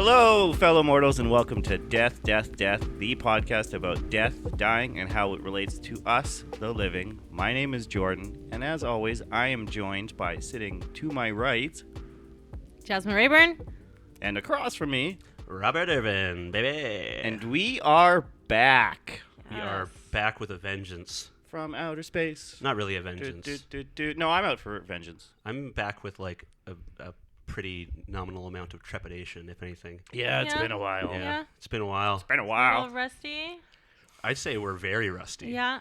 Hello, fellow mortals, and welcome to Death, the podcast about death, dying, and how it relates to us, the living. My name is Jordan, and as always, I am joined by sitting to my right, Jasmine Rayburn, and across from me, Robert Irvin, baby. and we are back We are back with a vengeance. from outer space. Not really a vengeance. No, I'm out for vengeance. I'm back with like a pretty nominal amount of trepidation, if anything. Yeah, it's Yeah. been a while. Yeah. It's been a while. Been a a while. little rusty. I'd say we're very rusty. Yeah.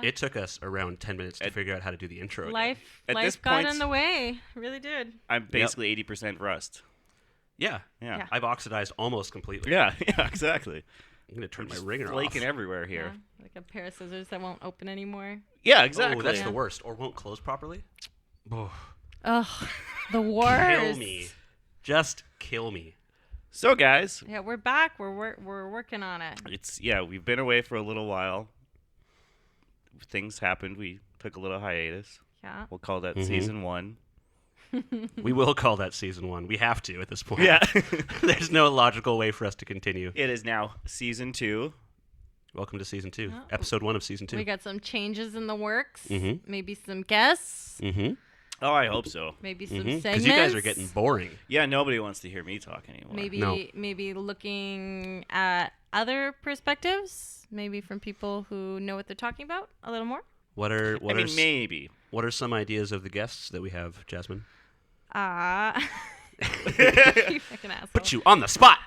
It took us around 10 minutes to figure out how to do the intro again. Life At this got point- in the way. Really did. I'm basically 80% rust. Yeah. Yeah. I've oxidized almost completely. Yeah, exactly. I'm going to turn my Just ringer flaking off. everywhere here. Yeah, like a pair of scissors that won't open anymore. Yeah, Oh, exactly. that's Yeah. the worst. Or won't close properly. Oh, Ugh, the worst. kill me. Just kill me. So, guys, Yeah, we're back. We're working on it. we've been away for a little while. Things happened. We took a little hiatus. Yeah. We'll call that Mhm. season 1. We will call that season 1. We have to at this point. Yeah. There's no logical way for us to continue. It is now season 2. Welcome to season 2. Oh. Episode 1 of season 2. We got some changes in the works. Mhm. Maybe some guests. Mm-hmm. Oh, I hope so. Maybe some Because segments. you guys are getting boring. Yeah, nobody wants to hear me talk anymore. Maybe looking at other perspectives, maybe from people who know what they're talking about a little more. What are Maybe. what are some ideas of the guests that we have, Jasmine? You fucking asshole. Put you on the spot.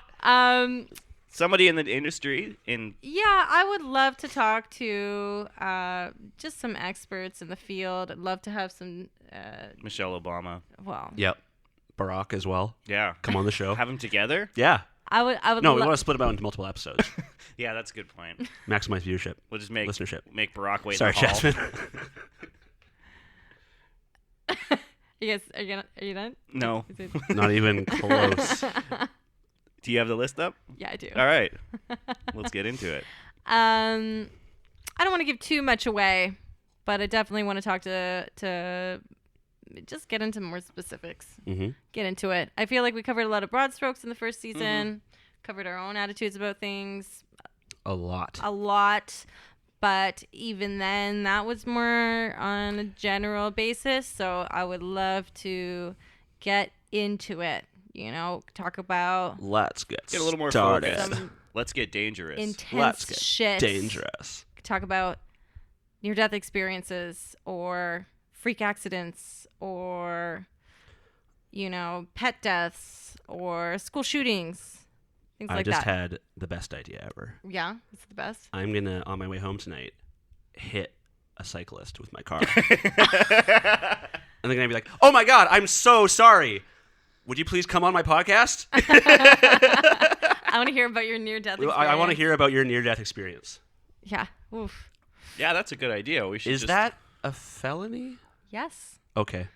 Somebody in the industry Yeah, I would love to talk to just some experts in the field. I'd love to have some, Michelle Obama. well, Yep. Barack as well. Yeah. Come on the show. Have them together? Yeah. I would No, we want to split them out into multiple episodes. Yeah, that's a good point. Maximize viewership. We'll just make Listenership. Barack wait Sorry, in the hall. Jasmine. You guys, are you done? No. Is it- Not even close. Do you have the list up? Yeah, I do. All right. Let's get into it. I don't want to give too much away, but I definitely want to talk to just get into more specifics. Mm-hmm. Get into it. I feel like we covered a lot of broad strokes in the first season, covered our own attitudes about things A lot. a lot, but even then that was more on a general basis, so I would love to get into it, talk about Let's get Get a little more started. focused. some Let's get dangerous. intense Let's get shit. dangerous. Talk about near-death experiences or freak accidents or, pet deaths or school shootings, things I like just that. had the best idea ever. Yeah, it's the best. I'm going to, on my way home tonight, hit a cyclist with my car. And they're going to be like, oh my God, I'm so sorry. Would you please come on my podcast? I want to hear about your near-death experience. I want to hear about your near-death experience. Yeah. Oof. Yeah, that's a good idea. We should Is just... that a felony? Yes. Okay.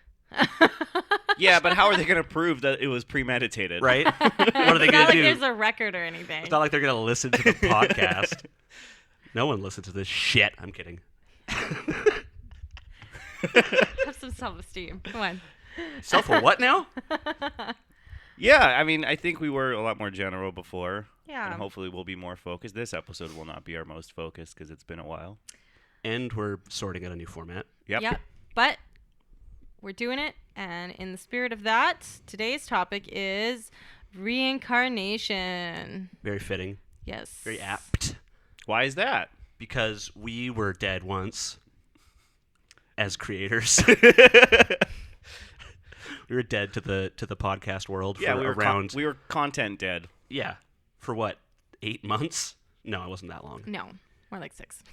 Yeah, but how are they going to prove that it was premeditated? Right? What are they It's going not to like do? there's a record or anything. It's not like they're going to listen to the podcast. No one listens to this shit. I'm kidding. Have some self-esteem. Come on. Self for what now? Yeah, I mean, I think we were a lot more general before. Yeah. And hopefully we'll be more focused. This episode will not be our most focused because it's been a while. And we're sorting out a new format. Yep. Yep. But we're doing it, and in the spirit of that, today's topic is reincarnation. Very fitting. Yes. Very apt. Why is that? Because we were dead once as creators. We were dead to the podcast world Yeah, for around we were content dead. yeah, for what, 8 months? No, it wasn't that long. No, more like 6.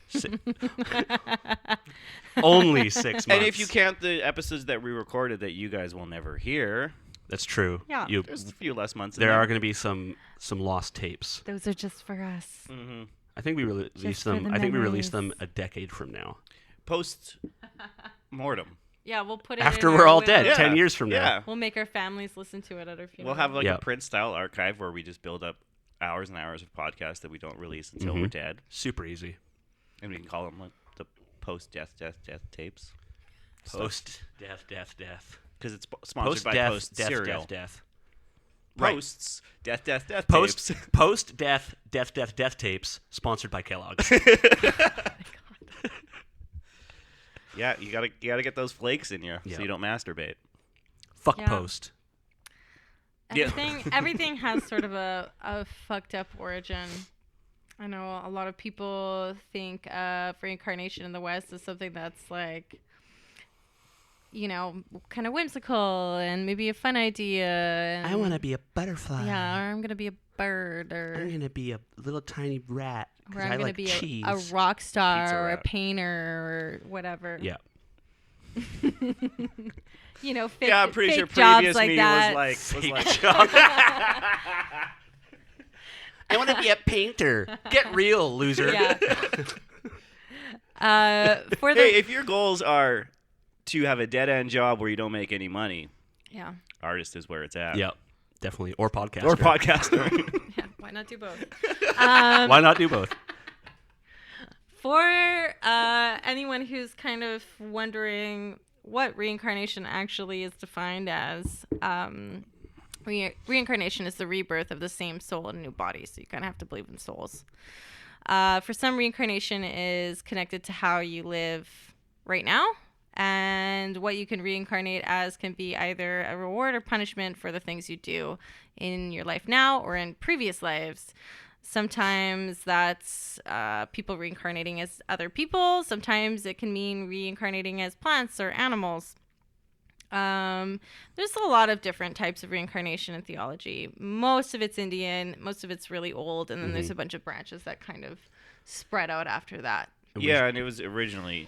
Only 6 months. And if you count the episodes that we recorded that you guys will never hear, That's true. Yeah. there's a few less months. There are going to be some lost tapes. Those are just for us. Mm-hmm. I think we released Just for them. the I think we released them memories. a decade from now. Post mortem. Yeah, we'll put it After in we're our all will. dead, Yeah. 10 years from now. Yeah. We'll make our families listen to it at our funeral. We'll have like Yeah. a print-style archive where we just build up hours and hours of podcasts that we don't release until we're dead. Super easy. And we can call them like the post-death tapes. Post death. Because it's sponsored by Post death, Cereal. death. Right. posts death tapes. Post death tapes sponsored by Kellogg's. Yeah, you gotta get those flakes in you Yeah. so you don't masturbate. Fuck Yeah. post. Everything has sort of a fucked up origin. I know a lot of people think of reincarnation in the West as something that's like, kind of whimsical and maybe a fun idea. And, I want to be a butterfly. Yeah, or I'm gonna be a bird, or I'm gonna be a little tiny rat or because I'm I gonna like be cheese. a rock star Pizza or a rat. painter or whatever. Yeah. Fake, Yeah, I'm pretty fake sure jobs previous like me that. was like I want to be a painter. Get real, loser. Yeah. For the hey, if your goals are to have a dead end job where you don't make any money, yeah. artist is where it's at. Yep, definitely. Or podcaster. Or podcaster. Yeah, why not do both? Why not do both? For anyone who's kind of wondering what reincarnation actually is defined as, reincarnation is the rebirth of the same soul in a new body. So you kind of have to believe in souls. For some, reincarnation is connected to how you live right now. And what you can reincarnate as can be either a reward or punishment for the things you do in your life now or in previous lives. Sometimes that's people reincarnating as other people. Sometimes it can mean reincarnating as plants or animals. There's a lot of different types of reincarnation in theology. Most of it's Indian, most of it's really old, and then there's a bunch of branches that kind of spread out after that. Yeah, and it was originally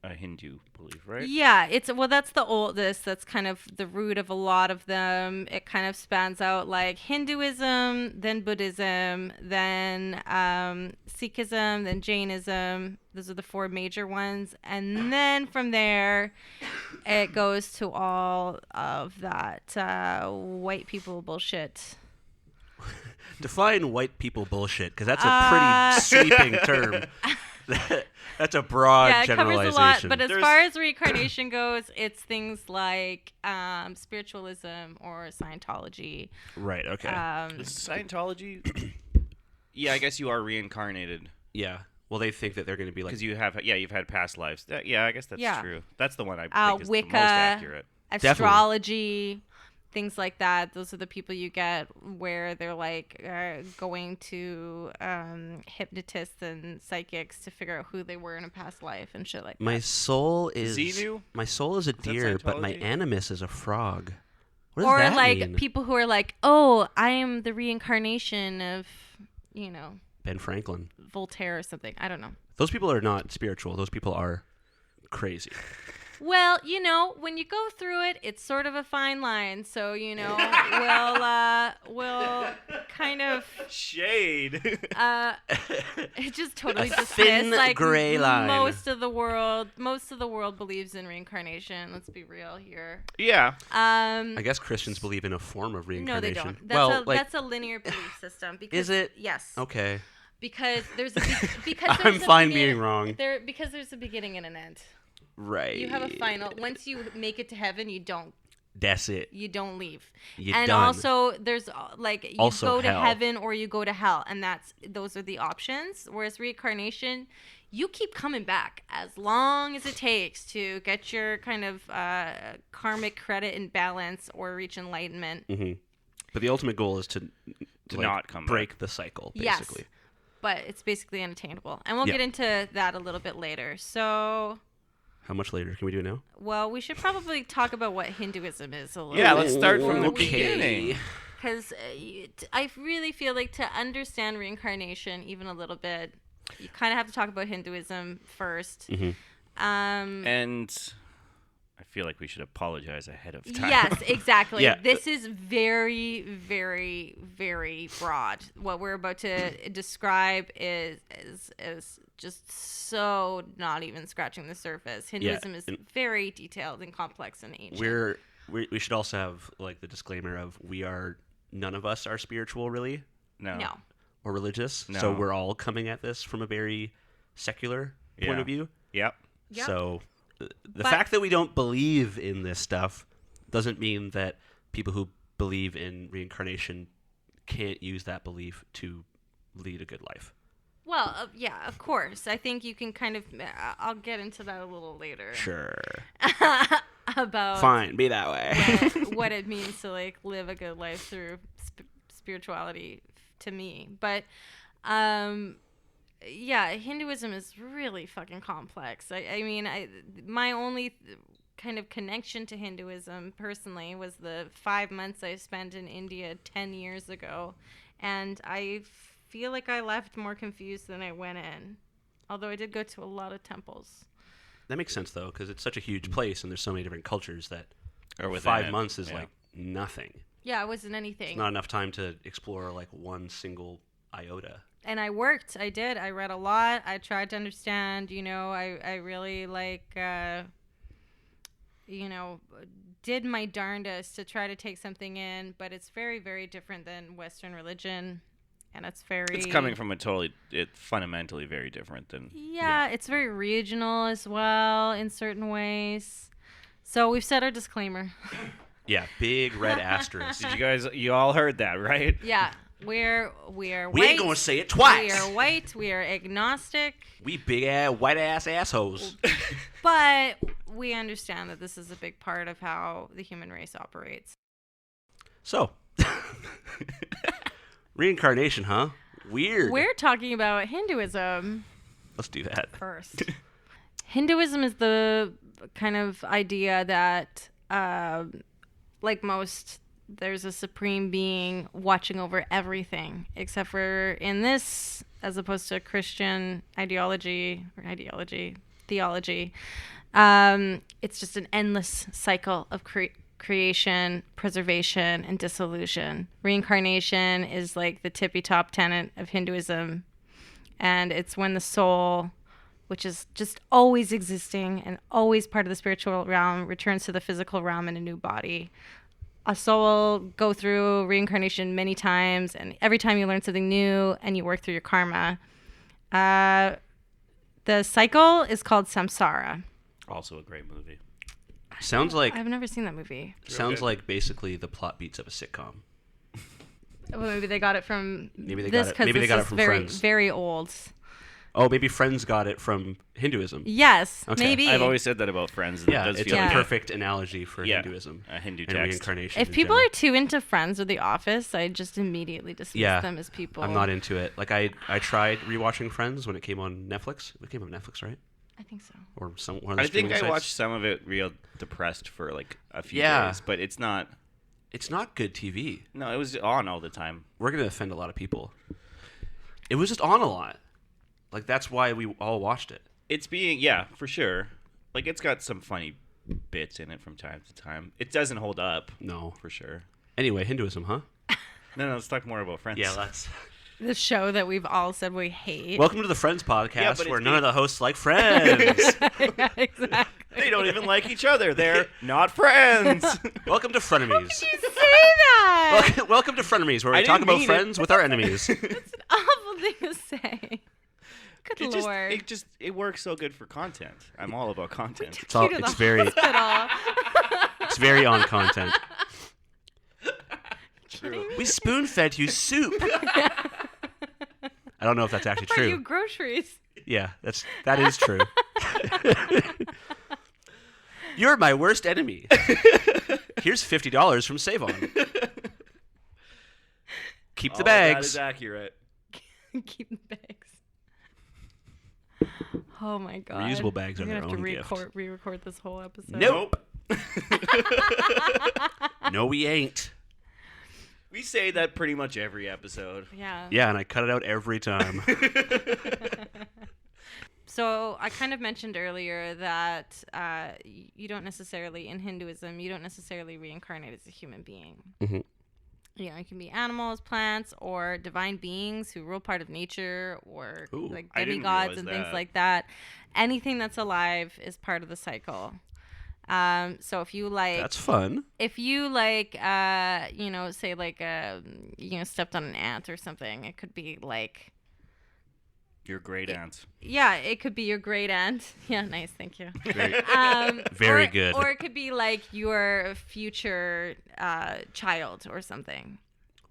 a Hindu belief, right? Yeah, that's the oldest. That's kind of the root of a lot of them. It kind of spans out like Hinduism, then Buddhism, then Sikhism, then Jainism. Those are the four major ones. And then from there, it goes to all of that white people bullshit. Define white people bullshit, because that's a pretty sweeping term. That's a broad Yeah, it covers generalization. a lot. But as far as reincarnation goes, it's things like spiritualism or Scientology. Right, okay. Scientology? Yeah, I guess you are reincarnated yeah. Well, they think that they're going to be like... because you've had past lives. Yeah, I guess that's Yeah. true. That's the one I think is Wicca, the most accurate. astrology, things like that. Those are the people you get where they're like going to hypnotists and psychics to figure out who they were in a past life and shit like My that. soul is... Xenu? My soul is a that deer, but my Scientology? animus is a frog. What does Or that like mean? people who are like, oh, I am the reincarnation of, Ben Franklin. Voltaire or something. I don't know. Those people are not spiritual. Those people are crazy. Well, when you go through it, it's sort of a fine line. So, we'll kind of Shade. it just totally A dismiss thin like gray line. most of the world believes in reincarnation. Let's be real here. Yeah. I guess Christians believe in a form of No, reincarnation. they don't. That's That's a linear belief system. Because, Is it? Yes. Okay. Because there's a I'm fine being wrong. Because there's a beginning and an end. Right. You have a final. Once you make it to heaven, you don't That's it. leave. You And done. also, there's you Also go to hell. heaven or you go to hell, and those are the options. Whereas reincarnation, you keep coming back as long as it takes to get your kind of karmic credit in balance or reach enlightenment. Mm-hmm. But the ultimate goal is to not come break the cycle, basically. Yes, but it's basically unattainable, and we'll Yeah. get into that a little bit later. So, How much later? Can we do it now? well, we should probably talk about what Hinduism is a little. Yeah, let's start from the Okay. beginning. Because I really feel like to understand reincarnation even a little bit, you kind of have to talk about Hinduism first. Mm-hmm. And I feel like we should apologize ahead of time. Yes, exactly. Yeah. This is very, very, very broad. What we're about to describe is just so not even scratching the surface. Hinduism is and- very detailed and complex and ancient. We should also have like the disclaimer of none of us are spiritual really no. or religious. No. So we're all coming at this from a very secular point Yeah. of view. Yep. Yep. So the But- fact that we don't believe in this stuff doesn't mean that people who believe in reincarnation can't use that belief to lead a good life. Well, yeah, of course. I think you can kind of. I'll get into that a little later. Sure. About Fine, be that way. what it means to like live a good life through spirituality to me. But yeah, Hinduism is really fucking complex. I mean, my only kind of connection to Hinduism personally was the 5 months I spent in India 10 years ago, and I feel like I left more confused than I went in, although I did go to a lot of temples. That makes sense, though, because it's such a huge place and there's so many different cultures that Or within 5 it, months is yeah. like nothing. Yeah, it wasn't anything. It's not enough time to explore like one single iota. And I worked. I did. I read a lot. I tried to understand. I really did my darndest to try to take something in, but it's very, very different than Western religion. And it's coming from fundamentally very different than. Yeah, it's very regional as well in certain ways. So we've said our disclaimer. Yeah, big red asterisk. You all heard that, right? Yeah, we're white. We ain't gonna say it twice. We are white. We are agnostic. We big ass white ass assholes. But we understand that this is a big part of how the human race operates. So, reincarnation, huh? Weird. We're talking about Hinduism Let's do that. first. Hinduism is the kind of idea that, like most, there's a supreme being watching over everything, except for in this, as opposed to Christian theology. It's just an endless cycle of creation, preservation, and dissolution. Reincarnation is like the tippy top tenet of Hinduism, and it's when the soul, which is just always existing and always part of the spiritual realm, returns to the physical realm in a new body. A soul will go through reincarnation many times, and every time you learn something new and you work through your karma. The cycle is called samsara. Also a great movie. Sounds like I've never seen that movie. sounds like basically the plot beats of a sitcom. Well, maybe they got it from Maybe they this, got it. 'cause Maybe they this got it is from very, Friends. very old. Oh, maybe Friends got it from Hinduism. Yes, Okay. maybe. I've always said that about Friends. Yeah, it does it's feel a Yeah. like perfect analogy for Yeah, Hinduism a Hindu and text. reincarnation. If in people general. are too into Friends or The Office, I just immediately dismiss them as people. I'm not into it. Like I tried rewatching Friends when it came on Netflix. It came on Netflix, right? I think so. Or one of the I think streaming I sites. watched some of it real depressed for like a few Yeah. days, but it's not. It's not good TV. No, it was on all the time. We're gonna offend a lot of people. It was just on a lot. Like that's why we all watched it. It's for sure. Like it's got some funny bits in it from time to time. It doesn't hold up No. for sure. Anyway, Hinduism, huh? No, let's talk more about Friends. Yeah, let's. The show that we've all said we hate. Welcome to the Friends podcast, Yeah, but where it's none of the hosts like Friends. Yeah, exactly. They don't even like each other. They're not friends. Welcome to Frenemies. You say that. Welcome to Frenemies, where I we talk didn't about mean friends with our enemies. It's an awful thing to say. Good lord. It works so good for content. I'm all about content. It's all- You to the it's very- hospital. It's very on content. True. We spoon-fed you soup. I don't know if that's actually Brought true. you groceries. Yeah, that is true. You're my worst enemy. Here's $50 from Save On. Keep the All That bags. is accurate. Keep the bags. Oh my god. Reusable bags are We're their gonna have own to gift. re-record this whole episode. Nope. No, we ain't. We say that pretty much every episode. Yeah. Yeah, and I cut it out every time. So I kind of mentioned earlier that you don't necessarily, in Hinduism, you don't necessarily reincarnate as a human being. Mm-hmm. You know, it can be animals, plants, or divine beings who rule part of nature, or Ooh, like I didn't demigods realize and things that. like that. Anything that's alive is part of the cycle. So if you like, That's fun. if you like, you know, say like, you know, stepped on an ant or something, it could be like Your great aunt. Yeah, it could be your great aunt. Yeah, nice, thank you. Very good. Or it could be like your future child or something.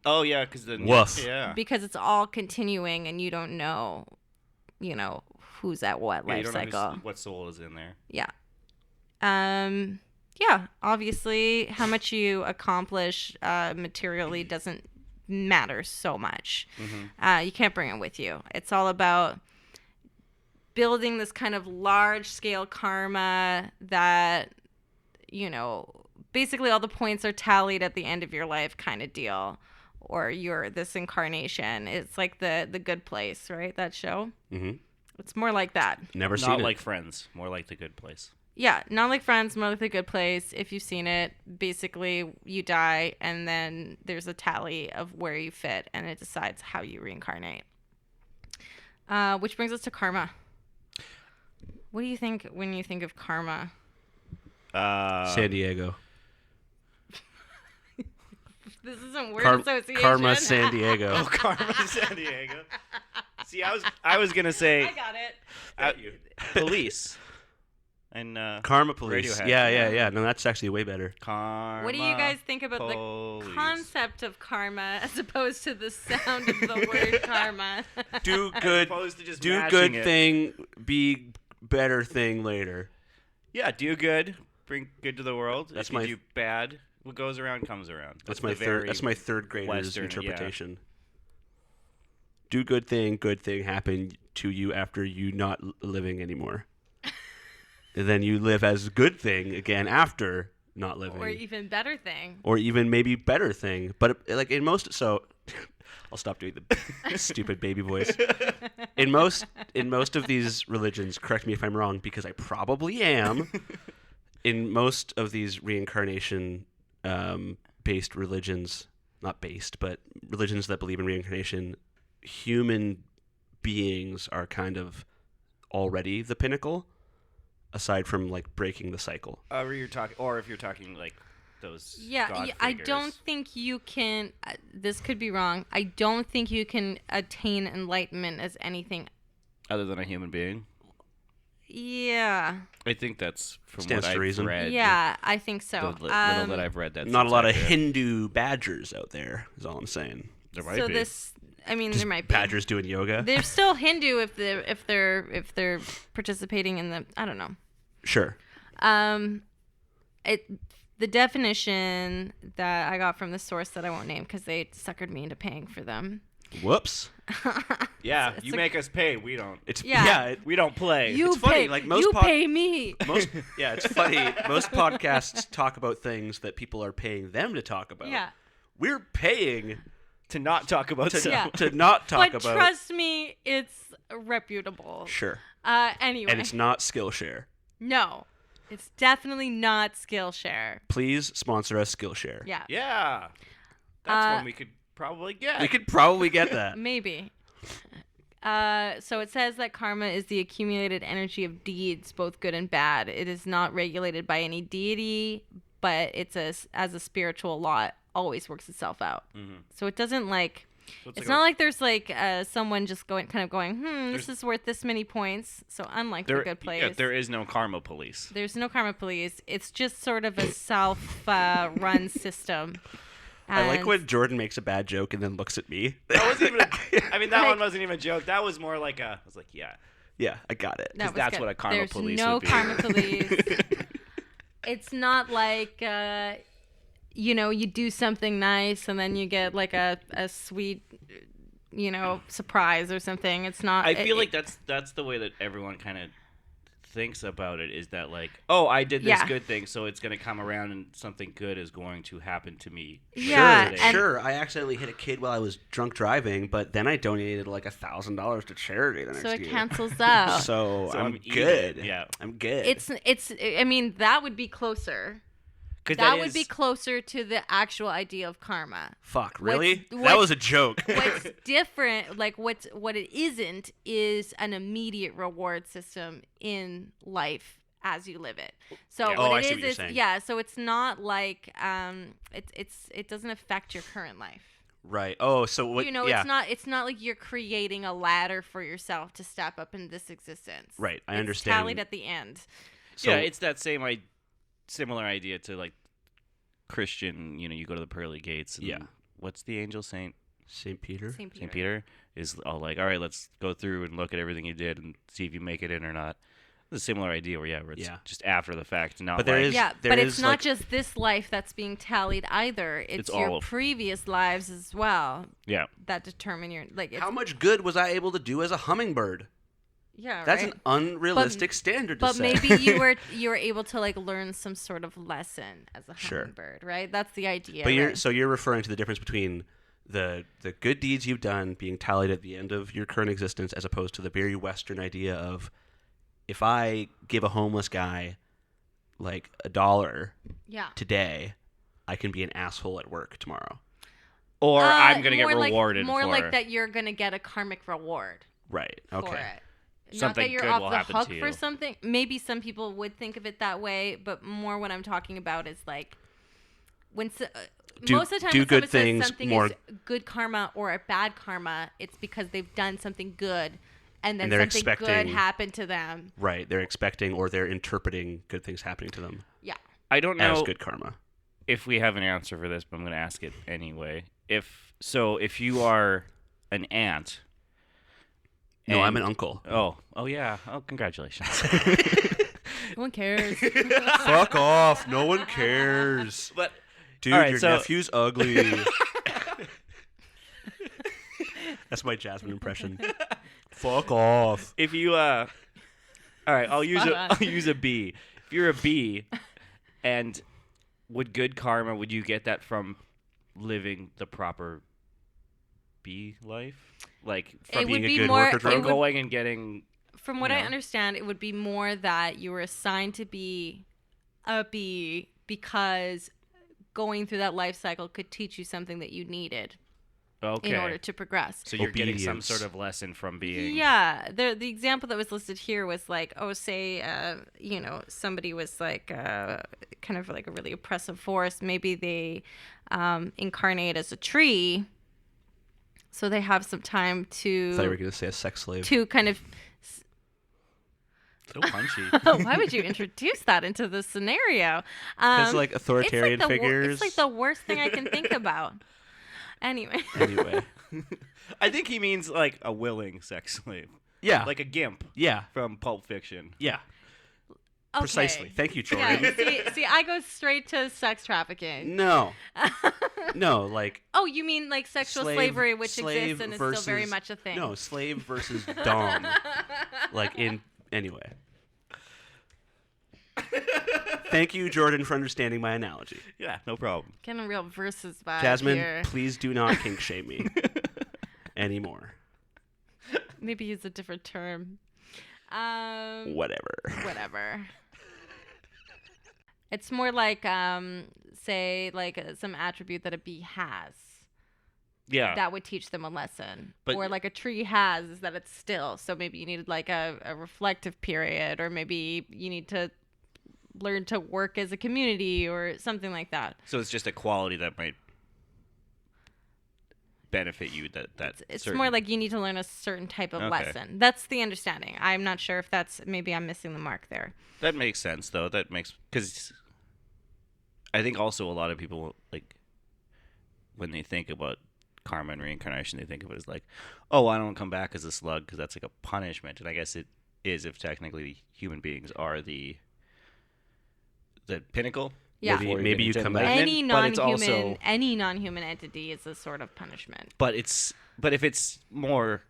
Oh yeah, because then Woof. yeah. Because it's all continuing, and you don't know, who's at what Yeah, you life don't know cycle. what soul is in there. Yeah. Yeah, obviously, how much you accomplish materially doesn't matter so much. Mm-hmm. You can't bring it with you. It's all about building this kind of large-scale karma that, basically all the points are tallied at the end of your life kind of deal. Or this incarnation. It's like the Good Place, right? That show? Mm-hmm. It's more like that. Never seen Not it. like Friends, more like The Good Place. Yeah, not like Friends, more like The Good Place. If you've seen it, basically you die and then there's a tally of where you fit and it decides how you reincarnate. Which brings us to karma. What do you think when you think of karma? San Diego. This isn't word association. Karma San Diego. Oh, Karma San Diego. See, I was gonna say I got it. police. And Karma Police. Radiohead. Yeah. No, that's actually way better. Karma. What do you guys think about police. the concept of karma as opposed to the sound of the word karma? Do good. opposed to just Do matching good it. thing. Be better thing later. Yeah, do good. Bring good to the world. That's if you my- do bad, what goes around comes around. That's my third. That's my third grader's Western, interpretation. Do good thing happen to you after you not living anymore. And then you live as good thing again after not living. Or even better thing. Or even maybe better thing. But like in most, so I'll stop doing the stupid baby voice. In most of these religions, correct me if I'm wrong, because I probably am. In most of these reincarnation based religions, not based, but religions that believe in reincarnation, human beings are kind of already the pinnacle, aside from like breaking the cycle. Or if you're talking like those. Yeah, God I figures. don't think you can. This could be wrong. I don't think you can attain enlightenment as anything. Other than a human being. Yeah. I think that's from Stands what to I've reason. read. Yeah, I think so. The little that I've read. That Not a seems lot of accurate. Hindu badgers out there, is all I'm saying. There might So be. there might be. Badgers doing yoga? They're still Hindu if they're participating in the. I don't know. Sure. The definition that I got from the source that I won't name because they suckered me into paying for them. Whoops. Yeah, it's you a- make us pay. We don't. It's Yeah. We don't play. You It's funny, pay, like, most you pod- pay me. Yeah, it's funny. Most podcasts talk about things that people are paying them to talk about. Yeah. We're paying to not talk about to, stuff. Yeah. to not talk But about. trust me, it's reputable. Sure. Anyway. And it's not Skillshare. No. It's definitely not Skillshare. Please sponsor us, Skillshare. Yeah. Yeah, that's one we could probably get. We could probably get that. Maybe. So it says that karma is the accumulated energy of deeds, both good and bad. It is not regulated by any deity, but it's as a spiritual law, it always works itself out. Mm-hmm. So it doesn't like. So It's like not like there's like someone just going, this There's- is worth this many points. So unlike the Good Place, Yeah, there is no karma police. there's no karma police. It's just sort of a self-run system. I like And- when Jordan makes a bad joke and then looks at me. That wasn't even. I mean, that Like- one wasn't even a joke. That was more like a. I was like, yeah. Yeah, I got it. That was that's good. what a karma There's police no would be. karma police. It's not like you do something nice and then you get like a sweet surprise or something. It's not. I feel like that's the way that everyone kind of thinks about it, is that like, oh, I did this Yeah. good thing, so it's going to come around and something good is going to happen to me. Yeah, later. and- Sure. I accidentally hit a kid while I was drunk driving, but then I donated like $1,000 to charity the next so it year. cancels out. So So I'm I'm good. even, yeah. I'm good. It's. I mean, that would be closer. 'Cause That would is- be closer to the actual idea of karma. Fuck, really? what's- That was a joke. What's different, like what it isn't, is an immediate reward system in life as you live it. So Yeah. Oh, I what see it what you're is saying. yeah. So it's not like it doesn't affect your current life. Right. Oh, so what? You know, yeah. it's not like you're creating a ladder for yourself to step up in this existence. Right. I It's understand. tallied at the end. So, yeah, it's that similar idea to like Christian. You know, you go to the pearly gates. And Yeah. What's the angel saint? St. Peter. St. Peter. St. Peter is all like, all right, let's go through and look at everything you did and see if you make it in or not. It's a similar idea where it's just after the fact, not But there like, is- Yeah, there but it's is, not like- just this life that's being tallied either. It's all your of- previous lives as well yeah. that determine your like. It's, How much good was I able to do as a hummingbird? yeah, That's right. an unrealistic standard to But set. maybe you were able to like learn some sort of lesson as a Sure. hummingbird, right? That's the idea. But right? you're referring to the difference between the good deeds you've done being tallied at the end of your current existence, as opposed to the very Western idea of, if I give a homeless guy like $1 yeah. today, I can be an asshole at work tomorrow. Or I'm gonna get more rewarded more for like that. You're gonna get a karmic reward Right. for Okay. it. Not Something that you're good off will the happen hook to for you. something. Maybe some people would think of it that way, but more what I'm talking about is like when most of the time do when good somebody things says something more- is good karma or a bad karma, it's because they've done something good and then And they're something good expecting- happened to them. Right. They're expecting or they're interpreting good things happening to them Yeah. I don't as know good karma. if we have an answer for this, but I'm gonna ask it anyway. If you are an aunt. No, I'm and- an uncle. Oh yeah. Oh, congratulations. No one cares. Fuck off. No one cares. But Dude, All right, your so- nephew's ugly. That's my Jasmine impression. Fuck off. if you all right, I'll use Spot a on. I'll use a bee. If you're a bee, and would good karma, would you get that from living the proper bee life? Like It from would being a be good more. worker it from would- going and getting From what you I know? understand, it would be more that you were assigned to be a bee because going through that life cycle could teach you something that you needed okay. in order to progress. So you're getting some Obedience. sort of lesson from being Yeah, the example that was listed here was like, say, somebody was like kind of like a really oppressive force. Maybe they incarnate as a tree, so they have some time I thought you were to going to say a sex slave. kind of. so punchy. Why would you introduce that into the scenario? Because, like, authoritarian it's like figures. It's like the worst thing I can think about. Anyway. Anyway. I think he means like a willing sex slave, Yeah. like a gimp yeah. from Pulp Fiction. Yeah. Okay. Precisely. Thank you, Jordan. Yeah, see, I go straight to sex trafficking. No. No, like Oh, you mean like sexual slavery, which slave exists and is versus, still very much a thing? No, slave versus dom. Like anyway. Thank you, Jordan, for understanding my analogy. Yeah, no problem. Getting a real versus vibe Jasmine, here. please do not kink shame me anymore. Maybe use a different term. Whatever. Whatever. It's more like, say, like some attribute that a bee has Yeah. that would teach them a lesson. But- Or like a tree has is that it's still. So maybe you needed like a reflective period, or maybe you need to learn to work as a community or something like that. So it's just a quality that might benefit you. That It's certain- more like you need to learn a certain type of Okay. lesson. That's the understanding. I'm not sure if maybe I'm missing the mark there. that makes sense though. That makes because I think also a lot of people like when they think about karma and reincarnation, they think of it as like, oh, I don't come back as a slug because that's like a punishment. And I guess it is if technically human beings are the pinnacle. Yeah. before Maybe get you into come back. enlightenment, Any but it's also non-human entity is a sort of punishment. but if it's more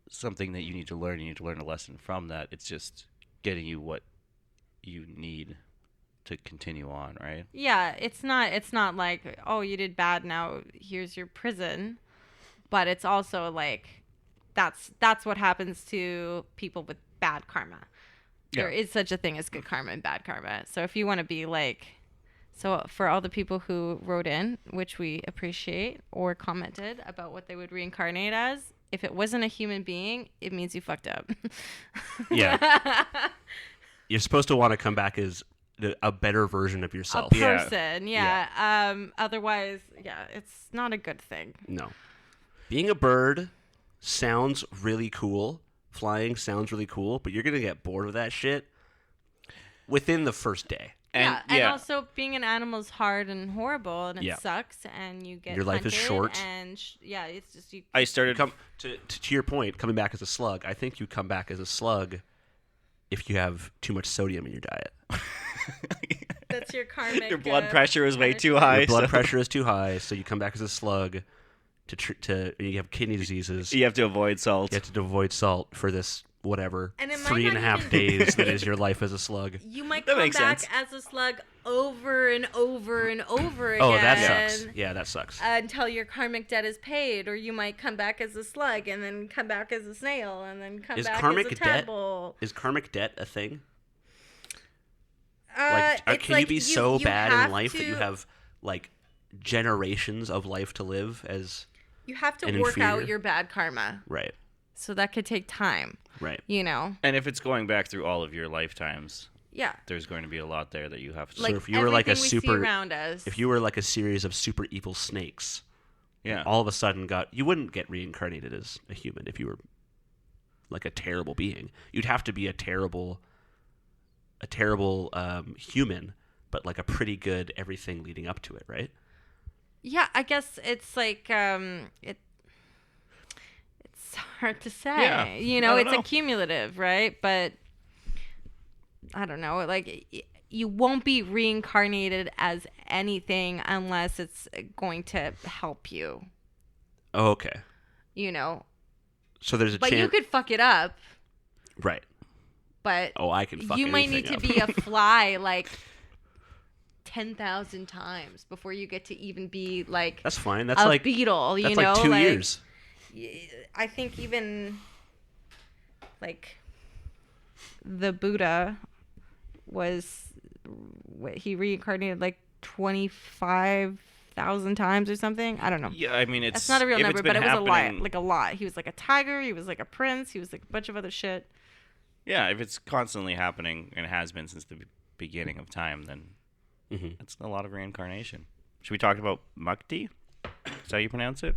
something that you need to learn a lesson from that. It's just getting you what you need to continue on, right? Yeah, it's not like, oh, you did bad, now here's your prison. But it's also like that's what happens to people with bad karma. There Yeah. is such a thing as good karma and bad karma. So if you want to be like, so for all the people who wrote in, which we appreciate, or commented about what they would reincarnate as, if it wasn't a human being, it means you fucked up. Yeah. You're supposed to want to come back as a better version of A yourself. person, yeah. Otherwise, yeah, it's not a good thing. No. Being a bird sounds really cool. Flying sounds really cool, but you're going to get bored of that shit within the first day. And also being an animal is hard and horrible, and it sucks, and you get your life is hunted, short. and it's just you. I started to your point, coming back as a slug. I think you come back as a slug if you have too much sodium in your diet. That's your karmic. Your blood pressure is way too high. Your blood pressure is too high, so you come back as a slug. You have kidney diseases. You have to avoid salt. You have to avoid salt for this whatever And it might 3.5 not days that is your life as a slug. You might That come makes back sense. as a slug over and over and over again. Oh, that sucks. Yeah, that sucks. Until your karmic debt is paid, or you might come back as a slug and then come back as a snail and then come back as a tadpole. Is karmic debt a thing? It's Can you be so bad in have life to, that you have like generations of life to live as you have to an work out inferior? your bad karma. Right. So that could take time. Right. You know. And if it's going back through all of your lifetimes, Yeah. there's going to be a lot there that you have to. Like So if you were like a everything we see super around us. if you were like a series of super evil snakes, Yeah. all of a sudden you wouldn't get reincarnated as a human if you were like a terrible being. You'd have to be a terrible human, but like a pretty good everything leading up to it, right? Yeah, I guess it's like it's hard to say. Yeah, You know, I it's don't know. accumulative, right? But I don't know, like you won't be reincarnated as anything unless it's going to help you, Oh, okay. you know. So there's a But chance, you could fuck it up, right? but Oh, I can fuck you might need anything to up. be a fly like 10,000 times before you get to even be like That's fine. That's a like beetle, you that's know? like 2 years. I think even like the Buddha he reincarnated like 25,000 times or something. I don't know. Yeah, I mean, it's That's not a real if number, it's been but it was happening- a lot. He was like a tiger. He was like a prince. He was like a bunch of other shit. Yeah, if it's constantly happening and has been since the beginning of time, then Mm-hmm. it's a lot of reincarnation. Should we talk about Mukti? Is that how you pronounce it?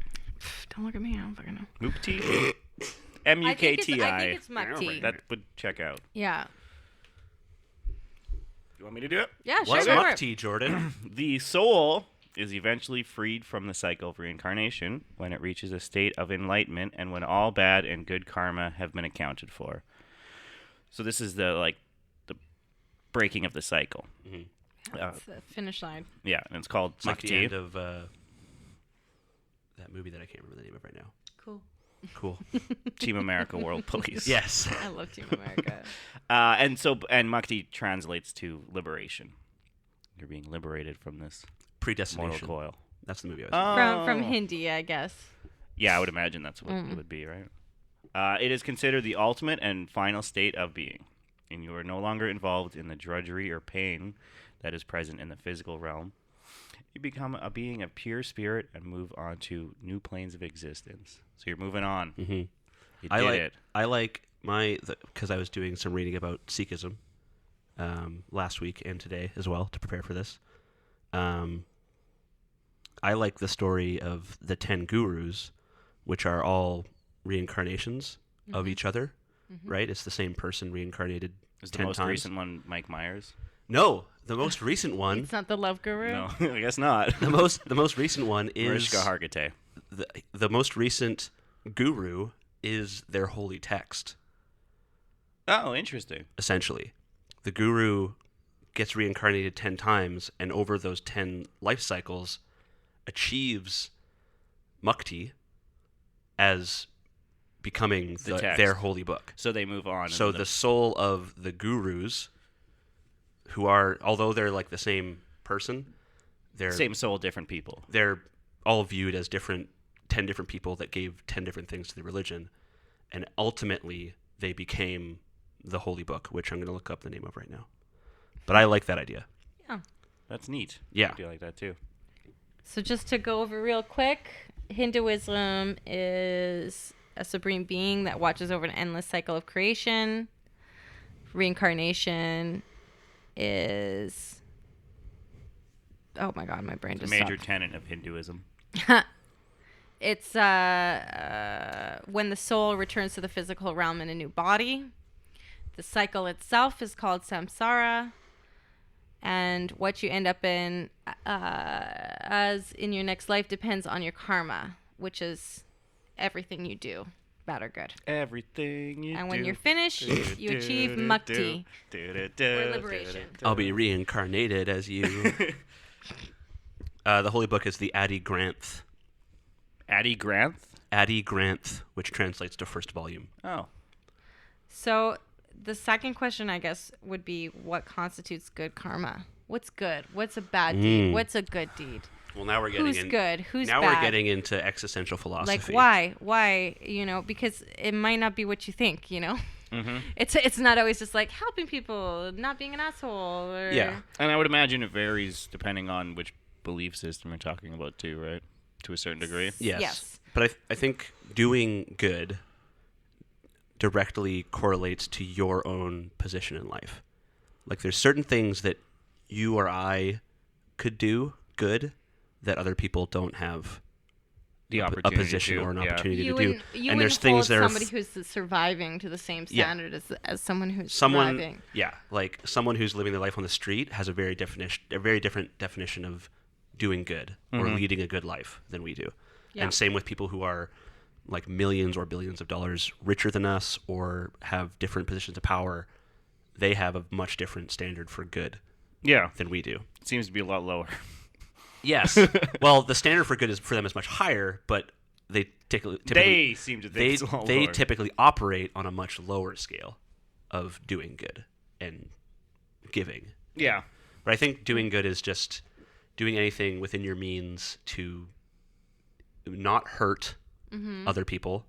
Don't look at me. I don't fucking know. Mukti? I Mukti. think it's Mukti. That would check out. Yeah. You want me to do it? Yeah, sure. What's Go for muck it. tea, Jordan? The soul is eventually freed from the cycle of reincarnation when it reaches a state of enlightenment and when all bad and good karma have been accounted for. So this is the breaking of the cycle. Mhm. It's the finish line. Yeah, and it's called It's like the Mukti. end of that movie that I can't remember the name of right now. Cool. Cool. Team America World Police. Yes. I love Team America. And Mukti translates to liberation. You're being liberated from this mortal Predestination. coil. That's the movie I was From Hindi, I guess. Yeah, I would imagine that's what it would be, right? It is considered the ultimate and final state of being, and you are no longer involved in the drudgery or pain that is present in the physical realm. You become a being of pure spirit and move on to new planes of existence. So you're moving on. Mm-hmm. You I did like it. I like because I was doing some reading about Sikhism last week and today as well to prepare for this. I like the story of the 10 gurus, which are all reincarnations of each other, right? It's the same person reincarnated Is the 10 most times. recent one Mike Myers? No, the most recent one. It's not the Love Guru. No, I guess not. The most recent one is Mariska Hargitay. the most recent guru is their holy text. Oh, interesting. Essentially, the guru gets reincarnated 10 times, and over those 10 life cycles, achieves mukti as becoming The text. their holy book. So they move on. So and the soul of the gurus, who are, although they're like the same person, they're same soul, different people. they're all viewed as 10 different people that gave 10 different things to the religion, and ultimately they became the holy book, which I'm going to look up the name of right now. But I like that idea. Yeah. That's neat. Yeah. I do like that too. So just to go over real quick, Hinduism is a supreme being that watches over an endless cycle of creation. Reincarnation is, oh my God, my brain It's a just major stopped. tenet of Hinduism. It's when the soul returns to the physical realm in a new body. The cycle itself is called samsara. And what you end up in as in your next life depends on your karma, which is everything you do, bad or good. Everything you And do. when you're finished, you achieve mukti, or liberation. I'll be reincarnated as you. The holy book is the Adi Granth. Adi Granth? Adi Granth, which translates to first volume. Oh. So the second question, I guess, would be what constitutes good karma? What's good? What's a bad deed? What's a good deed? Well, now we're getting Who's good? Who's now bad? we're getting into existential philosophy. Like why? Because it might not be what you think. Mm-hmm. It's not always just like helping people, not being an asshole. Or... Yeah. And I would imagine it varies depending on which belief system you're talking about too, right? To a certain degree. Yes. But I think doing good directly correlates to your own position in life. Like there's certain things that you or I could do good that other people don't have The a opportunity position to, or an yeah. opportunity You to do. wouldn't, you And there's wouldn't things hold that are somebody who's surviving to the same Yeah. standard as someone who's someone thriving. yeah, like someone who's living their life on the street has a very different definition of doing good or leading a good life than we do. Yeah. And same with people who are like millions or billions of dollars richer than us or have different positions of power. They have a much different standard for good Yeah. than we do. It seems to be a lot lower. Yes. Well, the standard for good for them is much higher, but they typically They seem to think it's a lot they lower. typically operate on a much lower scale of doing good and giving. Yeah. But I think doing good is just doing anything within your means to not hurt other people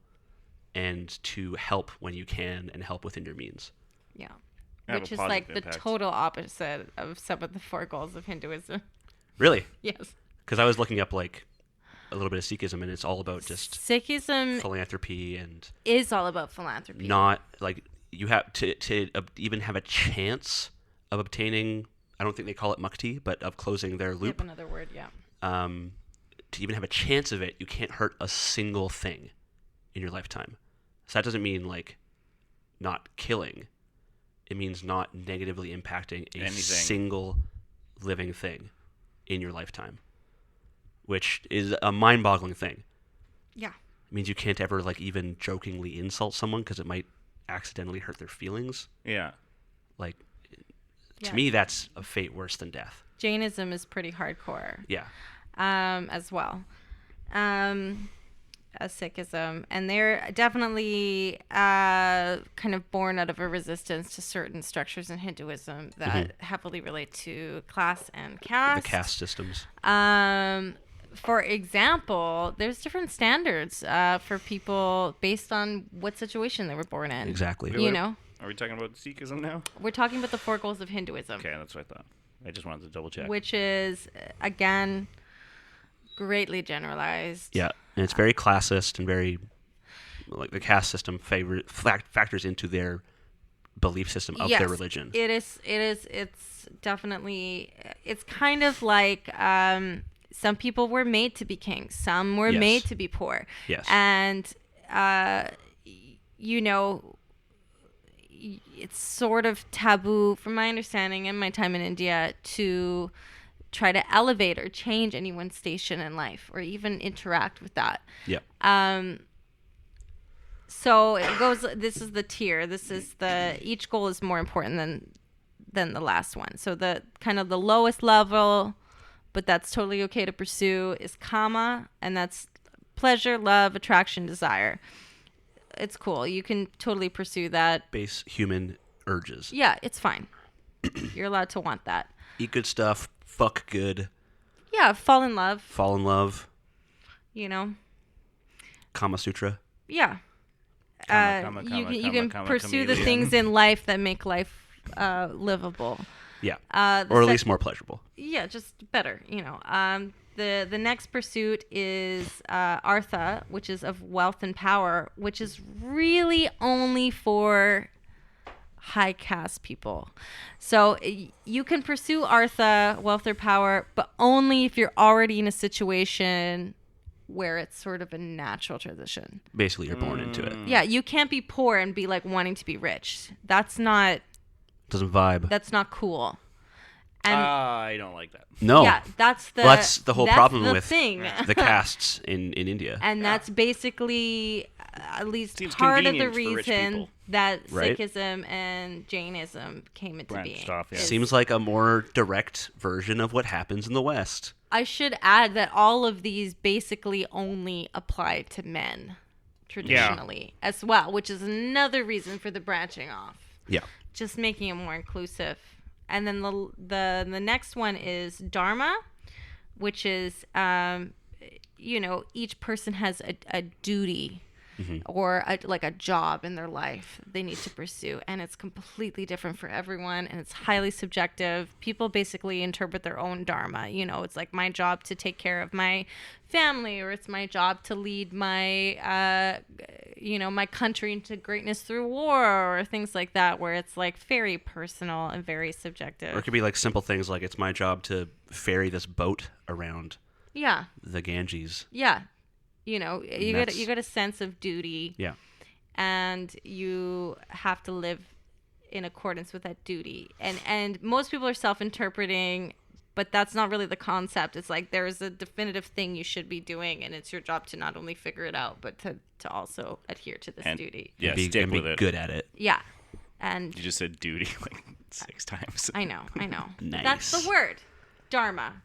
and to help when you can and help within your means. Yeah. Have Which a is like positive the impact. total opposite of some of the 4 goals of Hinduism. Really? Yes. Because I was looking up like a little bit of Sikhism and it's all about just Sikhism philanthropy and is all about philanthropy. not like you have to even have a chance of obtaining, I don't think they call it mukti, but of closing their You have loop. another word, yeah. To even have a chance of it, you can't hurt a single thing in your lifetime. So that doesn't mean like not killing. It means not negatively impacting a Anything. single living thing in your lifetime, which is a mind-boggling thing. Yeah. It means you can't ever like even jokingly insult someone because it might accidentally hurt their feelings. Yeah. Like Yeah. to me, that's a fate worse than death. Jainism is pretty hardcore. Yeah. As well as Sikhism, and they're definitely kind of born out of a resistance to certain structures in Hinduism that heavily relate to class and caste. The caste systems. For example, there's different standards for people based on what situation they were born in. Exactly. You know, Are we talking about Sikhism now? we're talking about the 4 goals of Hinduism, Okay, that's what I thought. I just wanted to double check. which is again greatly generalized. Yeah, and it's very classist and very like the caste system factors into their belief system of their religion. It is. It's definitely. It's kind of like some people were made to be kings. Some were Yes. made to be poor. Yes. And it's sort of taboo, from my understanding and my time in India, to try to elevate or change anyone's station in life or even interact with that. Yeah. So it goes. This is the tier. Each goal is more important than the last one. So the kind of the lowest level, but that's totally okay to pursue, is kama, and that's pleasure, love, attraction, desire. It's cool. You can totally pursue that. Base human urges. Yeah, it's fine. You're allowed to want that. Eat good stuff. Fuck good. Yeah, fall in love. Fall in love. You know. Kama Sutra. Yeah. Comma, You can comma, pursue the chameleon. things in life that make life livable. Yeah. The Or at sec- least more pleasurable. Yeah, just better, you know. The next pursuit is artha, which is of wealth and power, which is really only for high caste people. So you can pursue Artha, wealth or power, but only if you're already in a situation where it's sort of a natural transition. Basically, you're born into it. Yeah, you can't be poor and be like wanting to be rich. That's not cool. And I don't like that. No. yeah, that's the whole problem the with thing. the castes in India. And that's basically at least Seems part of the convenient for rich reason people. that Right? Sikhism and Jainism came into Branched being. off, yeah. is- Seems like a more direct version of what happens in the West. I should add that all of these basically only apply to men traditionally as well, which is another reason for the branching off. Yeah. Just making it more inclusive. And then the next one is Dharma, which is each person has a duty or a job in their life they need to pursue, and it's completely different for everyone, and it's highly subjective. People basically interpret their own dharma. It's like my job to take care of my family, or it's my job to lead my my country into greatness through war, or things like that, where it's like very personal and very subjective. Or it could be like simple things like it's my job to ferry this boat around Yeah. the Ganges. Yeah. You That's- get a sense of duty. Yeah. And you have to live in accordance with that duty. And most people are self-interpreting, but that's not really the concept. It's like there's a definitive thing you should be doing, and it's your job to not only figure it out, but to also adhere to this duty. Yeah, And be, stick and with be it. good at it. Yeah. And You just said duty like 6 times. I know. Nice. That's the word. Dharma.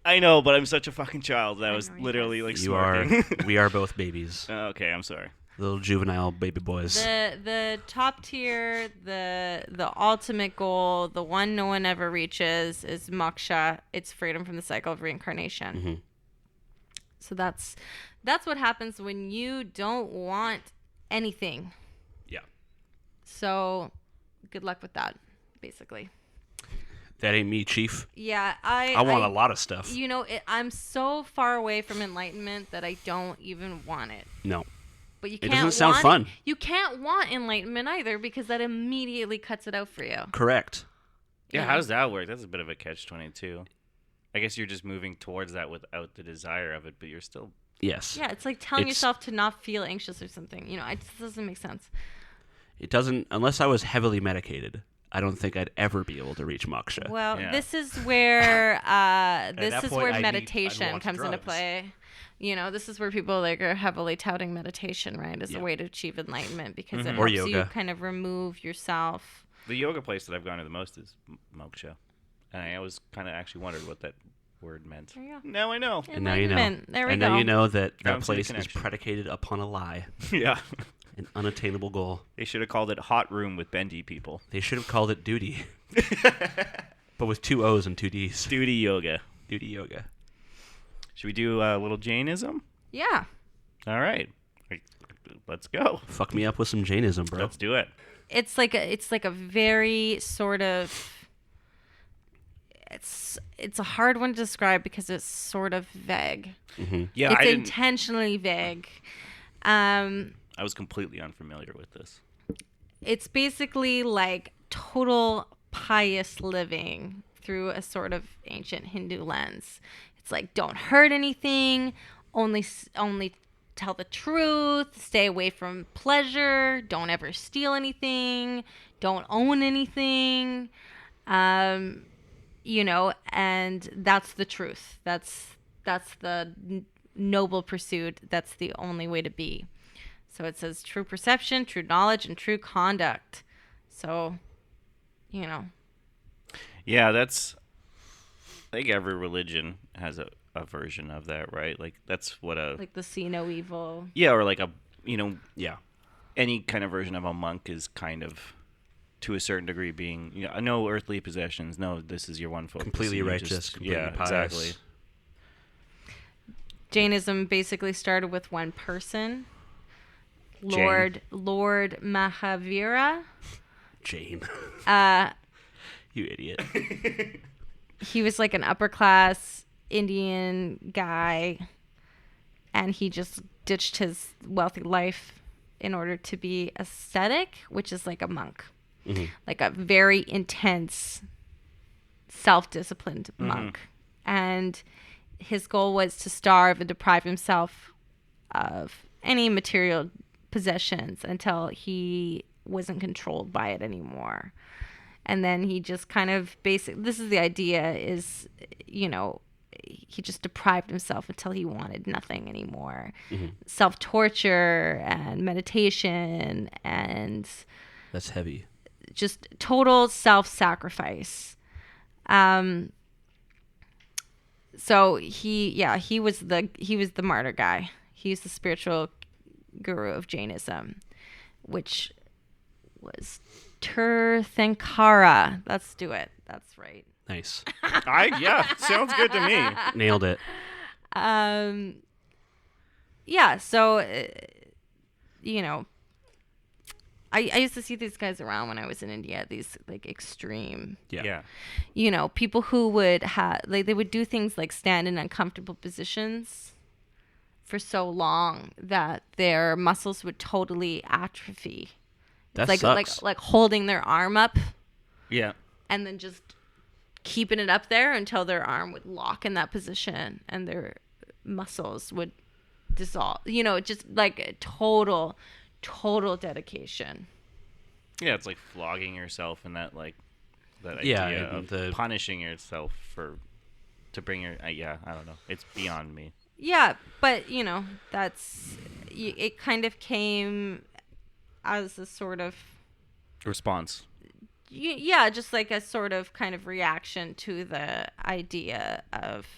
I know, but I'm such a fucking child that I was know, literally like You are. smirking. We are both babies. Okay, I'm sorry. Little juvenile baby boys. The top tier, the ultimate goal, the one no one ever reaches is moksha. It's freedom from the cycle of reincarnation. Mm-hmm. So that's what happens when you don't want anything. Yeah. So good luck with that, basically. That ain't me, Chief. Yeah, I want a lot of stuff. I'm so far away from enlightenment that I don't even want it. No. But you It can't doesn't sound want, fun. You can't want enlightenment either, because that immediately cuts it out for you. Correct. Yeah, Yeah. how does that work? That's a bit of a catch-22. I guess you're just moving towards that without the desire of it, but you're still... Yes. Yeah, it's like telling It's- yourself to not feel anxious or something. It just doesn't make sense. It doesn't, unless I was heavily medicated, I don't think I'd ever be able to reach moksha. Well, Yeah. this is where that point, I'd meditation want comes into drugs. play. This is where people are heavily touting meditation, right, as Yeah. a way to achieve enlightenment, because it Or helps you yoga. kind of remove yourself. The yoga place that I've gone to the most is moksha. And I always kind of actually wondered what that word meant. There you go. Now I know. And now you know. Enlightenment. There we and go. now you know that Found that some place is connection. predicated upon a lie, Yeah. an unattainable goal. They should have called it Hot Room with Bendy People. They should have called it duty, but with 2 O's and 2 D's. Duty yoga. Duty yoga. Should we do a little Jainism? Yeah. All right. Let's go. Fuck me up with some Jainism, bro. Let's do it. It's like a very sort of it's a hard one to describe because it's sort of vague. Yeah, It's I didn't. intentionally vague. I was completely unfamiliar with this. It's basically like total pious living through a sort of ancient Hindu lens. It's like, don't hurt anything, only tell the truth, stay away from pleasure, don't ever steal anything, don't own anything. And that's the truth. That's the noble pursuit. That's the only way to be. So it says true perception, true knowledge, and true conduct. So, Yeah, that's. I think every religion has a version of that, right? Like that's what a. like the see no evil. Yeah, or like a Yeah. any kind of version of a monk is kind of, to a certain degree, being no earthly possessions. No, this is your one focus. Completely and you're righteous, completely yeah, pious. exactly. Jainism basically started with one person, Jain. Lord Mahavira. Jane. You idiot. He was like an upper class Indian guy, and he just ditched his wealthy life in order to be ascetic, which is like a monk. like a very intense, self-disciplined monk. And his goal was to starve and deprive himself of any material possessions until he wasn't controlled by it anymore. And then he just kind of this is the idea is, he just deprived himself until he wanted nothing anymore. Self-torture and meditation and That's heavy. just total self-sacrifice. So he was the martyr guy. He's the spiritual guru of Jainism, which was Tirthankara. Let's do it. That's right. Nice. Sounds good to me. Nailed it. So I used to see these guys around when I was in India, these like extreme, Yeah. People who would they would do things like stand in uncomfortable positions for so long that their muscles would totally atrophy. That It's sucks. like holding their arm up Yeah. and then just keeping it up there until their arm would lock in that position and their muscles would dissolve. Just like a total dedication. Yeah, it's like flogging yourself and that idea Yeah, of punishing yourself to bring your I don't know. It's beyond me. Yeah, but it kind of came as a sort of Response. just like a sort of kind of reaction to the idea of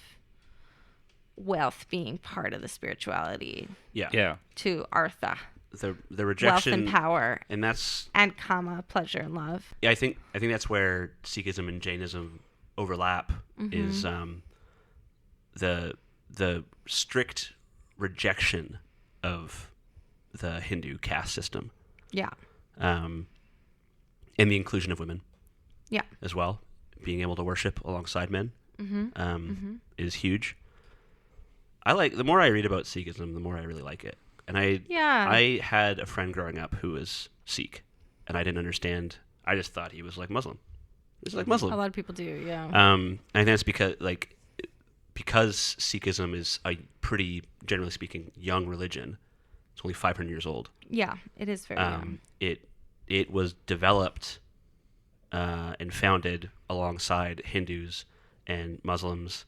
wealth being part of the spirituality. Yeah. To Artha. The rejection, Wealth and power, and that's and kama, pleasure and love. I think that's where Sikhism and Jainism overlap. Is the strict rejection of the Hindu caste system. Yeah. And the inclusion of women. Yeah. As well, being able to worship alongside men is huge. The more I read about Sikhism, the more I really like it. And I had a friend growing up who was Sikh, and I didn't understand. I just thought he was like Muslim. He's like Muslim. A lot of people do, yeah. I think that's because Sikhism is a pretty, generally speaking, young religion. It's only 500 years old. Yeah, it is very young. It was developed and founded alongside Hindus and Muslims,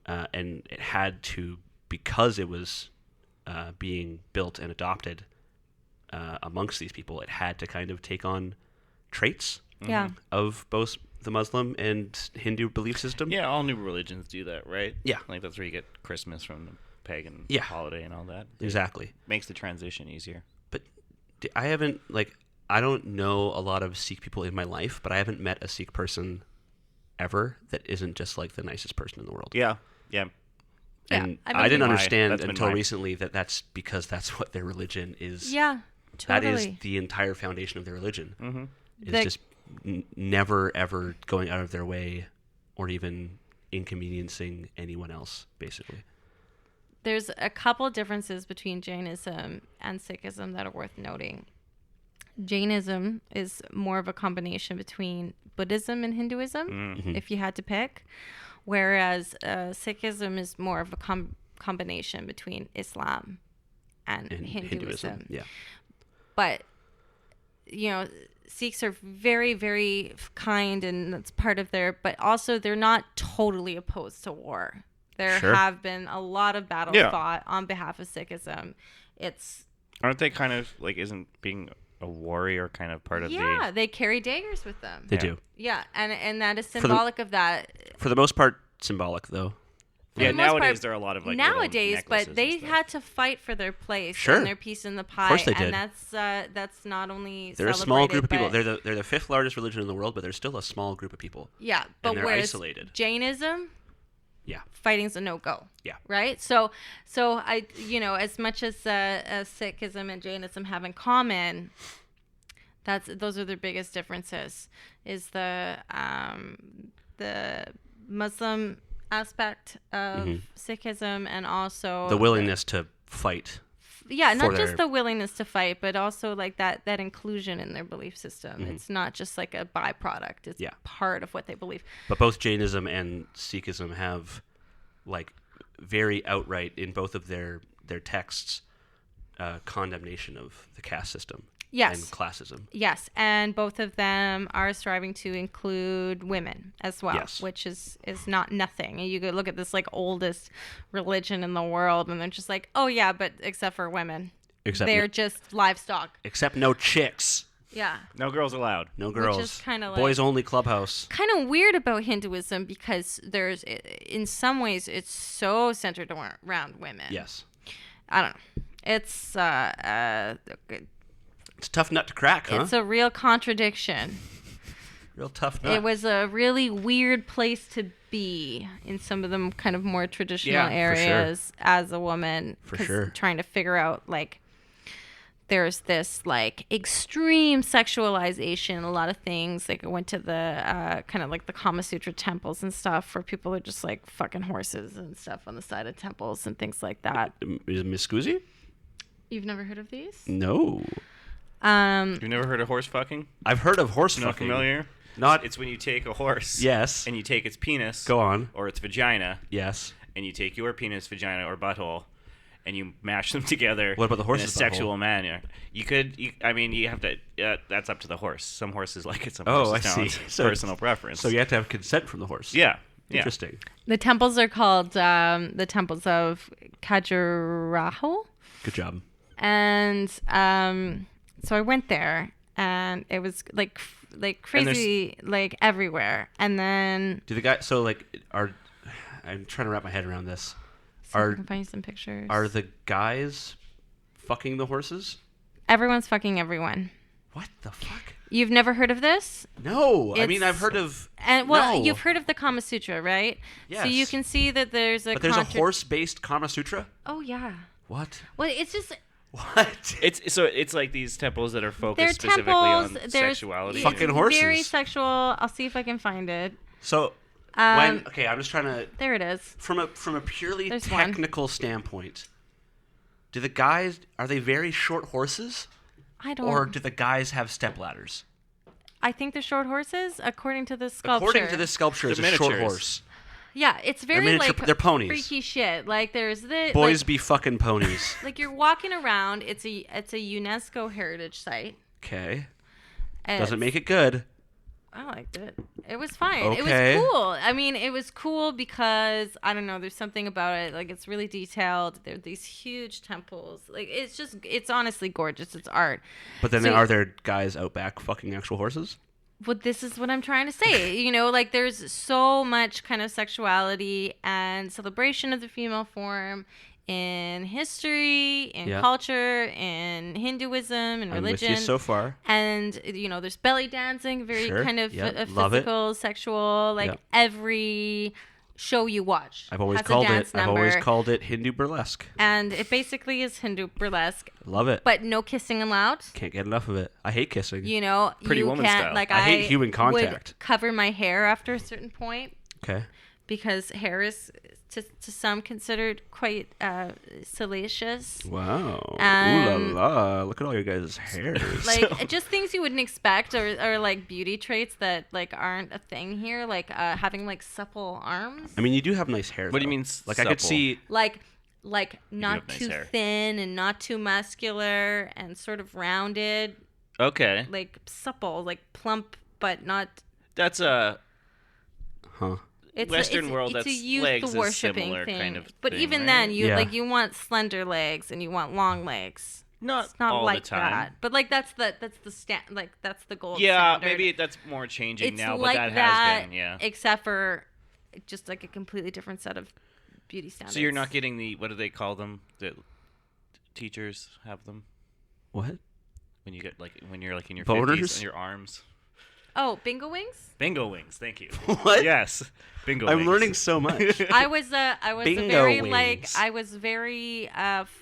and it had to, because it was being built and adopted amongst these people, it had to kind of take on traits of both the Muslim and Hindu belief system. Yeah, all new religions do that, right? Yeah. Like that's where you get Christmas from the pagan holiday and all that. Exactly. Makes the transition easier. But I don't know a lot of Sikh people in my life, but I haven't met a Sikh person ever that isn't just like the nicest person in the world. Yeah. Yeah. And I didn't understand until recently that that's because that's what their religion is. Yeah, totally. That is the entire foundation of their religion. Mm-hmm. Is just never, ever going out of their way or even inconveniencing anyone else, basically. There's a couple differences between Jainism and Sikhism that are worth noting. Jainism is more of a combination between Buddhism and Hinduism, if you had to pick, whereas Sikhism is more of a combination between Islam and Hinduism. Yeah. But, Sikhs are very, very kind, and that's part of but also they're not totally opposed to war. There have been a lot of battles fought on behalf of Sikhism. Aren't they kind of isn't being a warrior kind of part of the... Yeah, they carry daggers with them. They do. Yeah, and that is symbolic of that. For the most part, symbolic, though. Yeah, nowadays there are a lot of nowadays, but they had to fight for their place and their piece in the pie. Of course they did. And that's not only they're a small group of people. They're the fifth largest religion in the world, but they're still a small group of people. Yeah, but and they're whereas isolated. Jainism, fighting's a no-go. Yeah. Right? So I, as much as Sikhism and Jainism have in common, those are their biggest differences. Is the Muslim aspect of Sikhism and also the willingness to fight not just their- the willingness to fight, but also like that inclusion in their belief system. Mm-hmm. It's not just like a byproduct. It's part of what they believe. But both Jainism and Sikhism have, like, very outright in both of their texts, condemnation of the caste system. Yes. And classism. Yes, and both of them are striving to include women as well, Yes. which is not nothing. And you could look at this like oldest religion in the world, and they're just like, oh yeah, but except for women, they're just livestock. Except no chicks. Yeah. No girls allowed. No girls. Which is kind of boys only clubhouse. kind of weird about Hinduism because there's, in some ways, it's so centered around women. Yes. I don't know. It's It's a tough nut to crack, huh? It's a real contradiction. Real tough nut. It was a really weird place to be in some of them kind of more traditional Yeah, for areas as a woman. For 'cause sure. Trying to figure out, like, there's this, like, extreme sexualization, a lot of things. Like, I went to the kind of like the Kama Sutra temples and stuff where people are just, like, fucking horses and stuff on the side of temples and things like that. Is it Miss Scoozy? You've never heard of these? No. You've never heard of horse fucking? I've heard of horse Not fucking. familiar? Not. It's when you take a horse. Yes. And you take its penis. Go on. Or its vagina. Yes. And you take your penis, vagina, or butthole, and you mash them together. What about the horse's in a butthole? sexual manner? You could. You have to. That's up to the horse. Some horses like it. Some Oh, horses I don't. see. It's So- personal preference. So you have to have consent from the horse. Yeah. Yeah. Interesting. The temples are called the temples of Khajuraho. Good job. And so I went there, and it was like crazy, like everywhere. And then Do the guy? So like, I'm trying to wrap my head around this. see if I can find you some pictures. Are the guys fucking the horses? Everyone's fucking everyone. What the fuck? You've never heard of this? No. I mean, It's- I've heard of. And well, No. you've heard of the Kama Sutra, right? So you Yes. can see that there's a But there's a horse-based Kama Sutra. Oh yeah. What? Well, it's just What? It's like these temples that are focused they're specifically temples. on There's sexuality. it's Fucking horses. Very sexual. I'll see if I can find it. So Um, okay, I'm just trying to There it is. from a purely There's one. technical standpoint. Do the guys are they very short horses, I don't. or do the guys have step ladders? I think they're short horses, according to the sculpture. According to this sculpture, it's They're a short miniatures. horse. Yeah, it's very miniature- like they're ponies. freaky shit. Like there's the Boys be fucking ponies. like you're walking around. It's a UNESCO heritage site. Okay, and doesn't it's- make it good. I liked it. It was fine. Okay. It was cool. I mean, it was cool because I don't know. There's something about it. Like it's really detailed. There are these huge temples. Like it's honestly gorgeous. It's art. But then So- are there guys out back fucking actual horses? Well, this is what I'm trying to say. You know, like there's so much kind of sexuality and celebration of the female form in history, in Yeah. culture, in Hinduism, and I'm with religion. you so far. And you know, there's belly dancing, very Sure. kind of Yep. Love it. physical, sexual. Like Yep. every show you watch, I've always has a called dance it. I've always number, called it Hindu burlesque. and it basically is Hindu burlesque, Love it. but no kissing allowed. Can't get enough of it. I hate kissing. You know, Pretty you Woman can't style. like I hate human contact. would cover my hair after a certain point Okay. because hair is to some considered quite salacious. Wow. Um, Ooh la la. Look at all your guys' hairs. Like just things you wouldn't expect, or like beauty traits that like aren't a thing here, like having like supple arms, I mean, you do have nice hair. What do you though. mean Like I could supple? see. like not have nice too hair. thin and not too muscular and sort of rounded, Okay, like supple, like plump, but not. that's a Huh. Western world. It's That's a youth legs is worshipping similar thing. kind of. But thing, even right? then, you Yeah. like you want slender legs and you want long legs. not It's not all like the time. that. But like that's the that's the gold Yeah, standard. maybe that's more changing it's now, like but that has been, yeah. except for just like a completely different set of beauty standards. So you're not getting the, what do they call them? The teachers have them What? when you get like when you're like in your Boners? 50s on your arms. Oh, bingo wings. Bingo wings, thank you. What? Yes, bingo. I'm wings. learning so much. I was Bingo very wings. I was very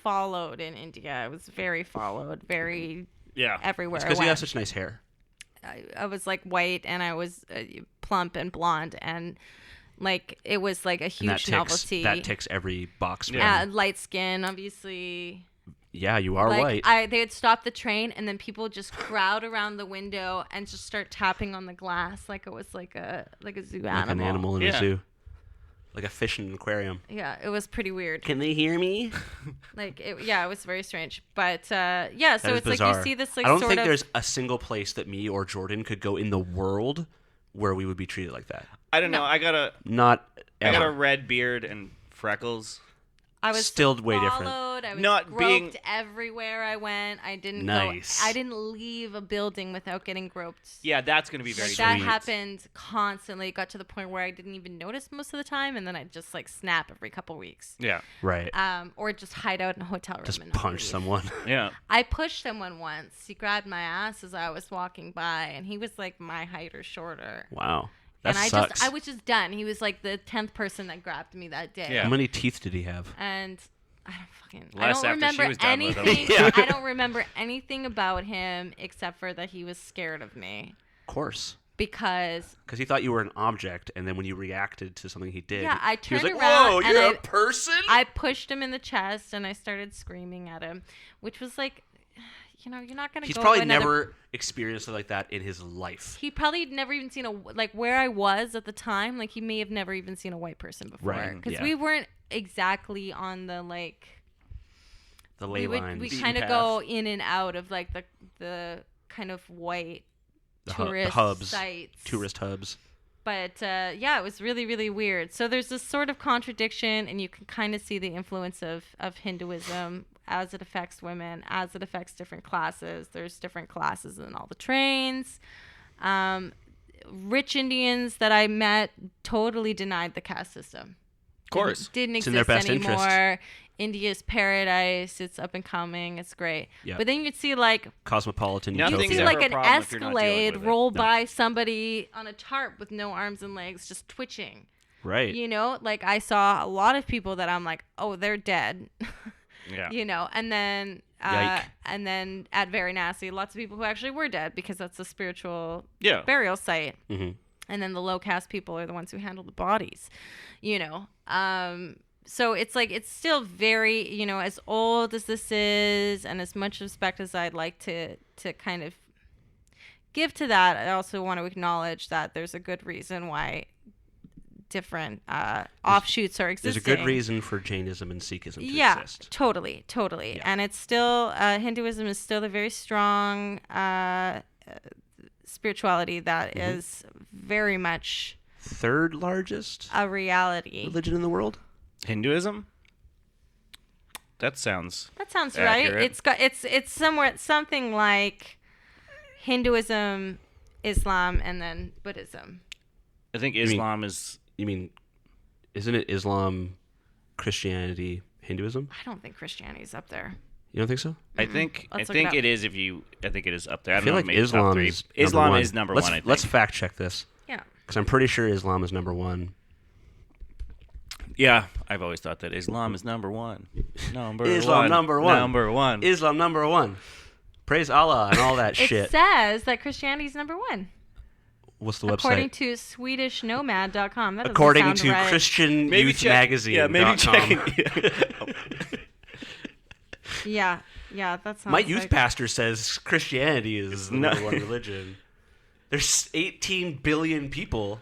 followed in India. I was very followed, very Yeah, everywhere. It's I because you went. have such nice hair. I was like white and I was plump and blonde and like it was like a And that huge ticks, novelty. that ticks every box. for Yeah. me. Light skin, obviously. Yeah, you are white. They would stop the train, and then people would just crowd around the window and just start tapping on the glass like it was like a zoo animal. Like an animal in Yeah. a zoo. Like a fish in an aquarium. Yeah, it was pretty weird. Can they hear me? It was very strange. But so That it's is like bizarre. you see this like I don't sort think of. there's a single place that me or Jordan could go in the world where we would be treated like that. I don't know. I got Not a ever. red beard and freckles. I was Still way different. followed. I was Not groped being- everywhere I went. I didn't Nice. I didn't leave a building without getting groped. Yeah, that's gonna be very Like, that sweet. happened constantly. It got to the point where I didn't even notice most of the time, and then I'd just like snap every couple weeks. Yeah, Right. Or just hide out in a hotel room. Just and not punch leave. someone. yeah. I pushed someone once. He grabbed my ass as I was walking by, and he was like my height or shorter. Wow. That And sucks. I was just done. He was like the 10th person that grabbed me that day. Yeah. How many teeth did he have? And I don't fucking. Less I after don't she remember was done with him. anything. Yeah. I don't remember anything about him except for that he was scared of me Of course. because Because he thought you were an object, and then when you reacted to something he did, Yeah, I he was turned like, around "Whoa, and you're I- a person?" I pushed him in the chest and I started screaming at him, which was like, you're not gonna. He's go probably another- never experienced something like that in his life. He probably had never even seen where I was at the time. Like he may have never even seen a white person before, Right, because yeah. we weren't exactly on the The ley lines. we Beaten kind of path. go in and out of like the kind of white The tourist hubs. sites. Tourist hubs. But yeah, it was really, really weird. So there's this sort of contradiction, and you can kind of see the influence of Hinduism as it affects women, as it affects different classes. There's different classes in all the trains. Rich Indians that I met totally denied the caste system. Of course. Didn't It's in their exist best interest. anymore. India's paradise. It's up and coming. It's great. Yep. But then you'd see like Cosmopolitan Nothing's you utopia. see ever like a an problem if you're not dealing Escalade with it. roll No. by somebody on a tarp with no arms and legs, just twitching. Right. You know, like I saw a lot of people that I'm like, oh, they're dead. Yeah. You know, and then Yike. at Very Nasty, lots of people who actually were dead because that's a spiritual Yeah. burial site. Mhm. And then the low caste people are the ones who handle the bodies. You know, so it's like it's still very, you know, as old as this is, and as much respect as I'd like to kind of give to that, I also want to acknowledge that there's a good reason why different offshoots are There's existing. a good reason for Jainism and Sikhism to Yeah, exist. totally. Yeah. And it's still Hinduism is still a very strong spirituality that Mm-hmm. is very much Third largest a reality. religion in the world? Hinduism? That sounds That sounds accurate. right. It's somewhere something like Hinduism, Islam, and then Buddhism. I think mean- Islam is You mean, isn't it Islam, Christianity, Hinduism? I don't think Christianity's up there. You don't think so? I think Let's look it up. it is if you I think it is up there. I, I don't feel know, like maybe top Islam three. is Islam one. is number let's, one, I think. Let's fact check this. Yeah. Because I'm pretty sure Islam is number one. Yeah, I've always thought that Islam is number one. Number Islam one. number one. Number one. Islam number one. Praise Allah and all that It shit. says that Christianity's number one. What's the According website? to SwedishNomad.com. That doesn't According sound to right. Christian Maybe Youth check- Magazine. Yeah, maybe check. Yeah, that sounds My youth like... pastor says Christianity is the No. number one religion. There's 18 billion people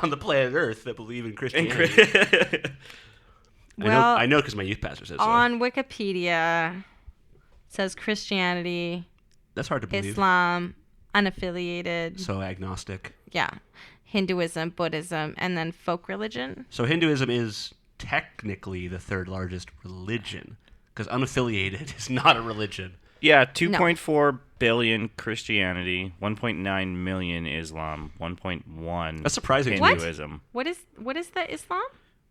on the planet Earth that believe in Christianity. Well, I know because my youth pastor says so. on Wikipedia, it says Christianity, That's hard to believe. Islam, unaffiliated, So agnostic. yeah, Hinduism, Buddhism, and then folk religion. So Hinduism is technically the third largest religion because unaffiliated is not a religion. Yeah, 2.4 billion Christianity, 1.9 million Islam, 1.1 That's surprising to me. Hinduism, What is the Islam?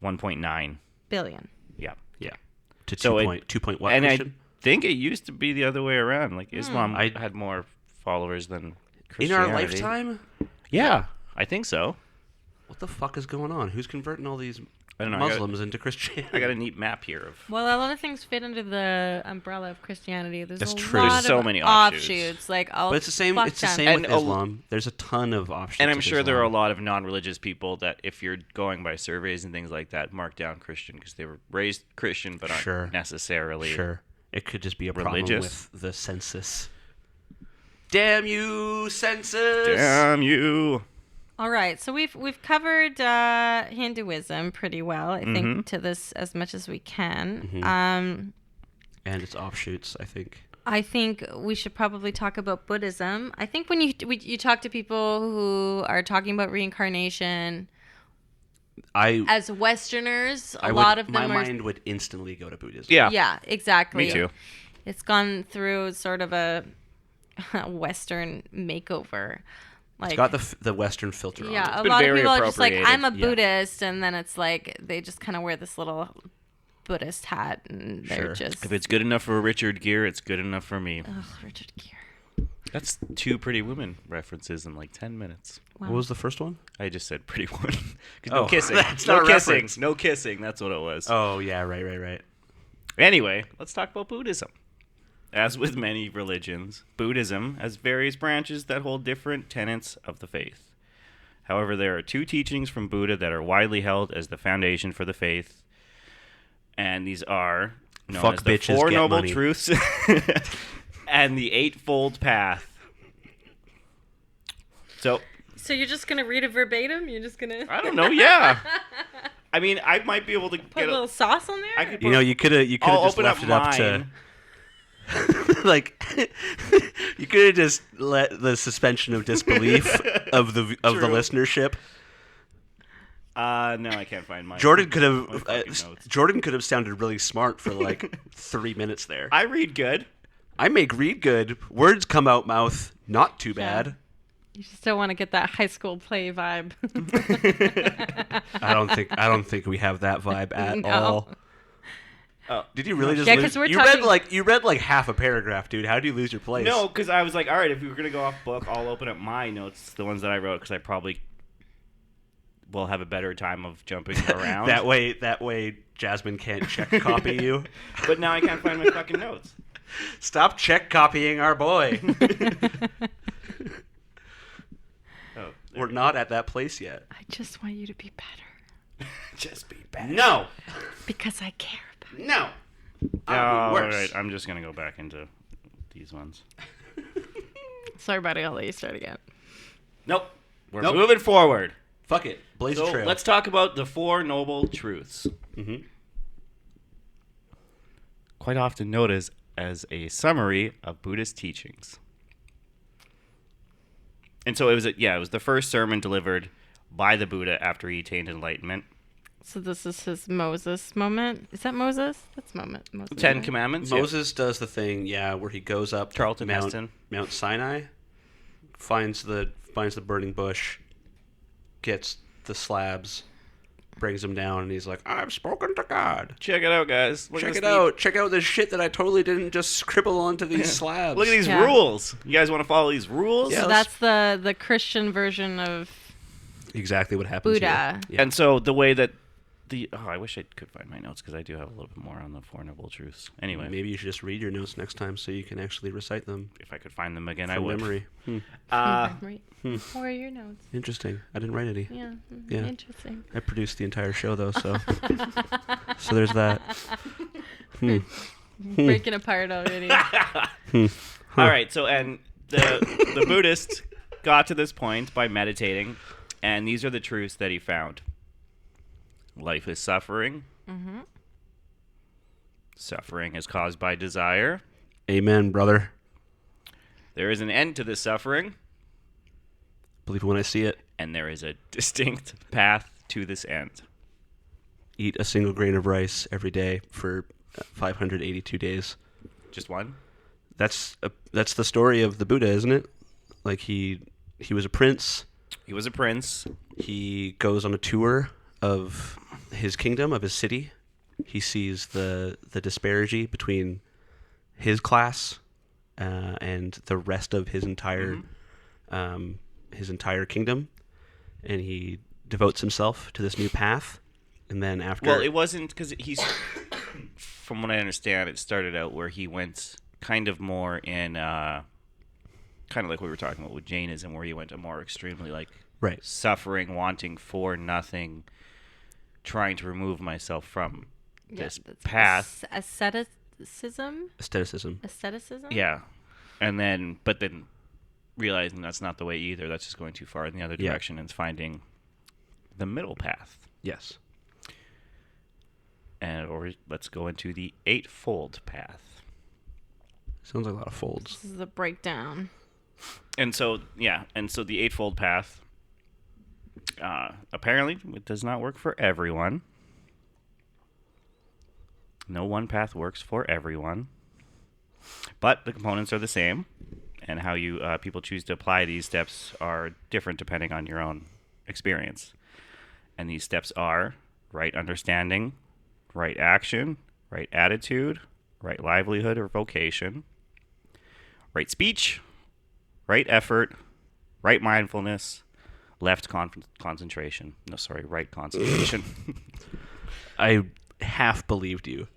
1.9. billion? Yeah. Yeah. To So 2 point what? And Christian? I think it used to be the other way around. Like Islam I- had more followers than In Christianity. our lifetime? Yeah, I think so. What the fuck is going on? Who's converting all these I don't know. Muslims into Christianity? I got a neat map here of. Well, a lot of things fit under the umbrella of Christianity. There's That's a true. lot There's so of many offshoots. Like, But it's the same. It's the same And with a- Islam. There's a ton of options. And I'm of sure there are a Islam. lot of non-religious people that, if you're going by surveys and things like that, mark down Christian because they were raised Christian but aren't Sure. necessarily. Sure. It could just be a problem Religious? with the census. Damn you, census! Damn you. All right, so we've covered Hinduism pretty well, I think, to this as much as we can. And its offshoots, I think. I think we should probably talk about Buddhism. I think when you talk to people who are talking about reincarnation, as Westerners, a lot of them my are. mind would instantly go to Buddhism. Yeah. Yeah, exactly. Me too. It's gone through sort of a Western makeover. Like, It's got the Western filter on it. yeah, a been lot of very people are just like, appropriated. I'm a Yeah. Buddhist, and then it's like they just kind of wear this little Buddhist hat, and they're Sure. just. If it's good enough for Richard Gere, it's good enough for me. Ugh, Richard Gere. That's 2 Pretty Women references in like 10 minutes. Wow. What was the first one? I just said Pretty Woman. 'Cause Oh, no kissing. that's no not a kissing. reference. No kissing. That's what it was. Oh, yeah, right. Anyway, let's talk about Buddhism. As with many religions, Buddhism has various branches that hold different tenets of the faith. However, there are 2 teachings from Buddha that are widely held as the foundation for the faith. And these are known Fuck as the bitches, 4 get Noble money. Truths and the Eightfold Path. So, So you're just gonna read it verbatim? You're just gonna I don't know, yeah. I mean, I might be able to put get a little sauce on there? I could You know, you could have I'll just open left up it up to mine. like you could have just let the suspension of disbelief of the True. listenership. No, I can't find mine. Jordan could My have fucking notes. Jordan could have sounded really smart for like 3 minutes there. I read good. I make read good. Words come out mouth not too Yeah. bad. You just don't want to get that high school play vibe. I don't think we have that vibe at No. all. Oh. Did you really just Yeah, lose? 'cause we're you talking- read like half a paragraph, dude. How do you lose your place? No, because I was like, all right, if we were going to go off book, I'll open up my notes, the ones that I wrote, because I probably will have a better time of jumping around. that way Jasmine can't check copy you. But now I can't find my fucking notes. Stop check copying our boy. Oh, We're not at that place yet. I just want you to be better just be bad. No. because I care about you. No. Oh, I'll be worse. all right, I'm just going to go back into these ones. Sorry, buddy. I'll let you start again. Nope. We're Nope. moving forward. Fuck it. Blaze a So trail. let's talk about the 4 Noble Truths. Mhm. Quite often noticed as a summary of Buddhist teachings. And so it was the first sermon delivered by the Buddha after he attained enlightenment. So this is his Moses moment. Is that Moses? That's moment. Moses. 10 right? Commandments. Moses does the thing, where he goes up Charlton Heston. Mount Sinai, finds the burning bush, gets the slabs, brings them down, and he's like, "I've spoken to God. Check it out, guys. Look at Check this it out. Check out this shit that I totally didn't just scribble onto these slabs. Look at these Yeah. rules. You guys want to follow these rules? Yeah. So that's the Christian version of Exactly what happens Buddha. here. Yeah. And so the way that I wish I could find my notes because I do have a little bit more on the 4 Noble Truths. Anyway, Maybe you should just read your notes next time so you can actually recite them if I could find them again, I from would. memory. right. Hmm. Or are your notes? Interesting. I didn't write any. Yeah. Yeah. Interesting. I produced the entire show though, so so there's that. Breaking apart already. All right. So and the Buddhist got to this point by meditating, and these are the truths that he found. Life is suffering. Mm-hmm. Suffering is caused by desire. Amen, brother. There is an end to this suffering, Believe it when I see it. and there is a distinct path to this end. Eat a single grain of rice every day for 582 days. Just one? That's the story of the Buddha, isn't it? Like he was a prince. He was a prince. He goes on a tour of his kingdom, of his city. He sees the disparity between his class and the rest of his entire kingdom, and he devotes himself to this new path. And then after, Well, it wasn't because he's, from what I understand, it started out where he went kind of more in, kind of like we were talking about with Jainism, where he went to more extremely like right, suffering, wanting for nothing, trying to remove myself from this that's path. Aestheticism. Aestheticism? Yeah. And then, but then realizing that's not the way either. That's just going too far in the other direction, and it's finding the middle path. Yes. Or let's go into the eightfold path. Sounds like a lot of folds. This is a breakdown. And so, the eightfold path, apparently, it does not work for everyone. No one path works for everyone. But the components are the same, and how you people choose to apply these steps are different depending on your own experience. And these steps are right understanding, right action, right attitude, right livelihood or vocation, right speech, right effort, right mindfulness, left concentration. No, sorry, right concentration. I half believed you.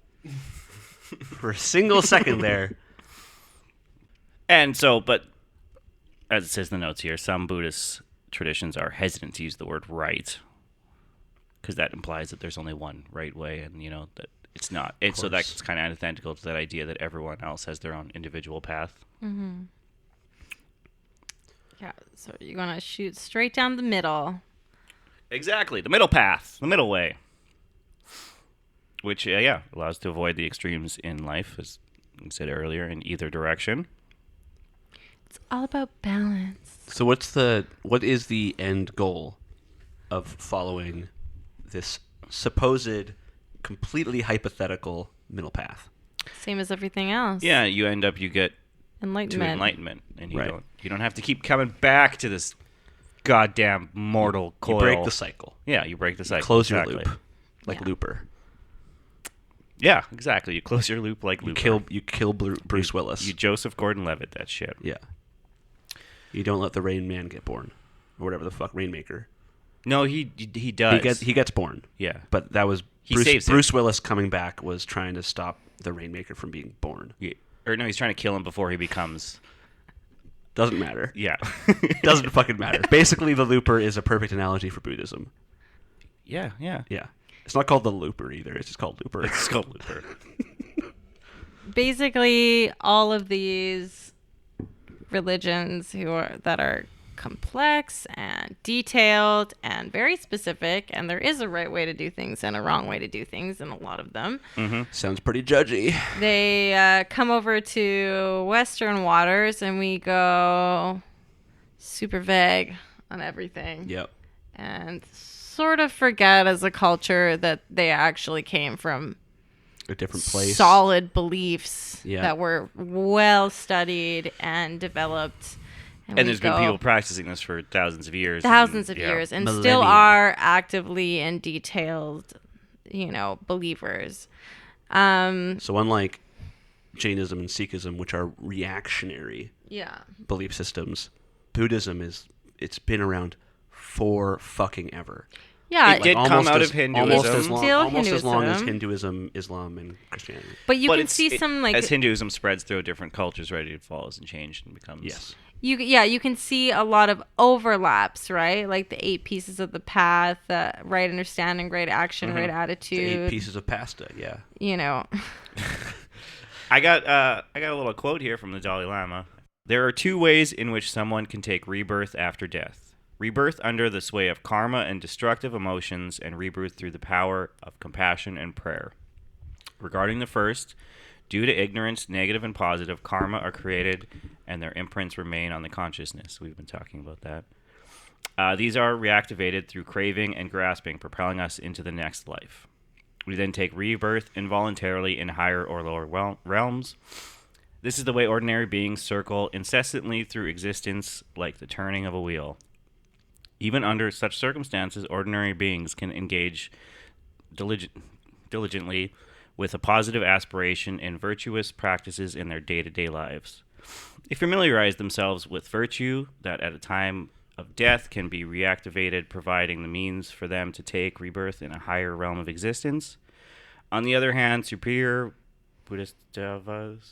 For a single second there. And so, but as it says in the notes here, some Buddhist traditions are hesitant to use the word right, because that implies that there's only one right way, and that it's not. And so that's kind of antithetical to that idea that everyone else has their own individual path. Mm-hmm. Yeah, so you're going to shoot straight down the middle. Exactly, the middle path, the middle way. Which, allows to avoid the extremes in life, as you said earlier, in either direction. It's all about balance. So what is the end goal of following this supposed completely hypothetical middle path? Same as everything else. Yeah, you get Enlightenment. to enlightenment, and you don't have to keep coming back to this goddamn mortal coil. You break the cycle. Yeah, you break the cycle. Close your loop, like Looper. Yeah, exactly. You close your loop like Looper. You kill Bruce Willis. You Joseph Gordon-Levitt that shit. Yeah. You don't let the Rain Man get born, or whatever the fuck, Rainmaker. No, he does. He gets born. Yeah, but that was saves Bruce Willis coming back was trying to stop the Rainmaker from being born. Yeah. Or no, he's trying to kill him before he becomes. Doesn't matter. Yeah, doesn't fucking matter. Basically, the Looper is a perfect analogy for Buddhism. Yeah. It's not called the Looper either. It's just called Looper. It's called Looper. Basically, all of these religions that are complex and detailed and very specific, and there is a right way to do things and a wrong way to do things in a lot of them. Mm-hmm. Sounds pretty judgy. They come over to Western waters, and we go super vague on everything. Yep. And sort of forget as a culture that they actually came from a different place. Solid beliefs that were well studied and developed. And there's been people practicing this for thousands of years. And still are actively and detailed, believers. So unlike Jainism and Sikhism, which are reactionary belief systems, Buddhism it's been around for fucking ever. Yeah, it did come out of Hinduism. Almost as long as Hinduism, Islam, and Christianity. But you can see some as Hinduism spreads through different cultures, right? It falls and changes and becomes. Yes. You can see a lot of overlaps, right? Like the 8 pieces of the path, right understanding, right action, right attitude. The 8 pieces of pasta, yeah. I got a little quote here from the Dalai Lama. There are 2 ways in which someone can take rebirth after death. Rebirth under the sway of karma and destructive emotions, and rebirth through the power of compassion and prayer. Regarding the first, due to ignorance, negative and positive, karma are created and their imprints remain on the consciousness. We've been talking about that. These are reactivated through craving and grasping, propelling us into the next life. We then take rebirth involuntarily in higher or lower realms. This is the way ordinary beings circle incessantly through existence like the turning of a wheel. Even under such circumstances, ordinary beings can engage diligently with a positive aspiration and virtuous practices in their day-to-day lives. They familiarize themselves with virtue that at a time of death can be reactivated, providing the means for them to take rebirth in a higher realm of existence. On the other hand, superior bodhisattvas,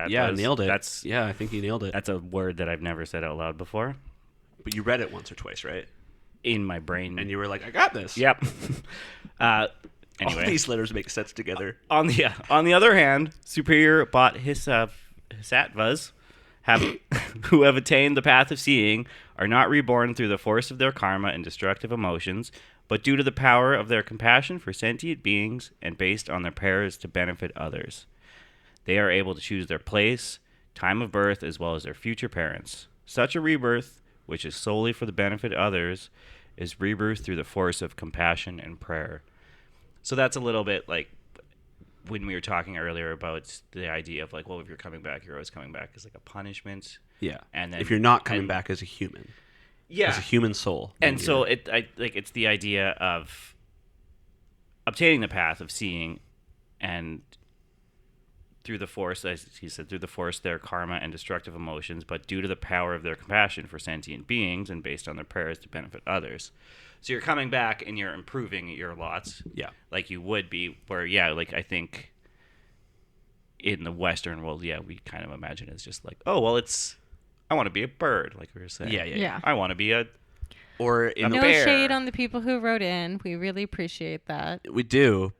yeah, nailed it. I think you nailed it. That's a word that I've never said out loud before. But you read it once or twice, right? In my brain. And you were like, I got this. Yep. Anyway, All these letters make sense together. on the other hand, superior bodhisattvas who have attained the path of seeing are not reborn through the force of their karma and destructive emotions, but due to the power of their compassion for sentient beings and based on their prayers to benefit others. They are able to choose their place, time of birth, as well as their future parents. Such a rebirth, which is solely for the benefit of others, is rebirth through the force of compassion and prayer. So that's a little bit like when we were talking earlier about the idea of like, well, if you're coming back, you're always coming back as like a punishment. Yeah. And then if you're not coming back as a human. Yeah. As a human soul. And so it's the idea of obtaining the path of seeing, and through the force, as he said, through the force their karma and destructive emotions, but due to the power of their compassion for sentient beings and based on their prayers to benefit others. So you're coming back and you're improving your lots. Yeah. Like you would be, where, yeah, like I think in the Western world, yeah, we kind of imagine it's just like, oh, well, I want to be a bird, like we were saying. Yeah. I want to be a No bear. shade on the people who wrote in. We really appreciate that. We do,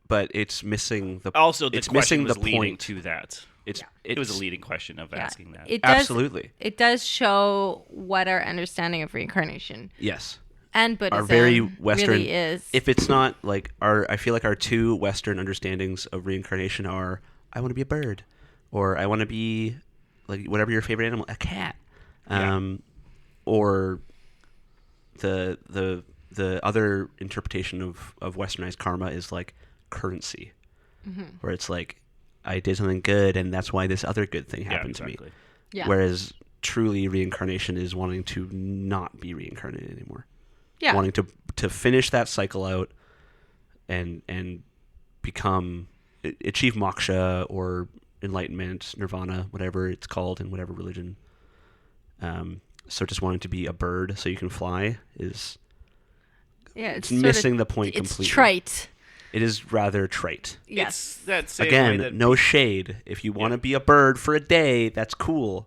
but it's missing the Also, the it's question missing was the leading point. to that. It's It was a leading question of asking that. It does, Absolutely. It does show what our understanding of reincarnation Yes. and Buddhism Our very Western really is. If it's not like I feel like our two Western understandings of reincarnation are I want to be a bird, or I want to be like whatever your favorite animal, a cat. Or the other interpretation of westernized karma is like currency, where it's like I did something good and that's why this other good thing happened to me. Yeah. Whereas truly reincarnation is wanting to not be reincarnated anymore. Yeah. Wanting to finish that cycle out and achieve moksha or enlightenment, nirvana, whatever it's called in whatever religion. So just wanting to be a bird so you can fly is it's missing the point it's completely. Trite. It is rather trite. Yes. It's that same way Again, that no shade. If you want to be a bird for a day, that's cool.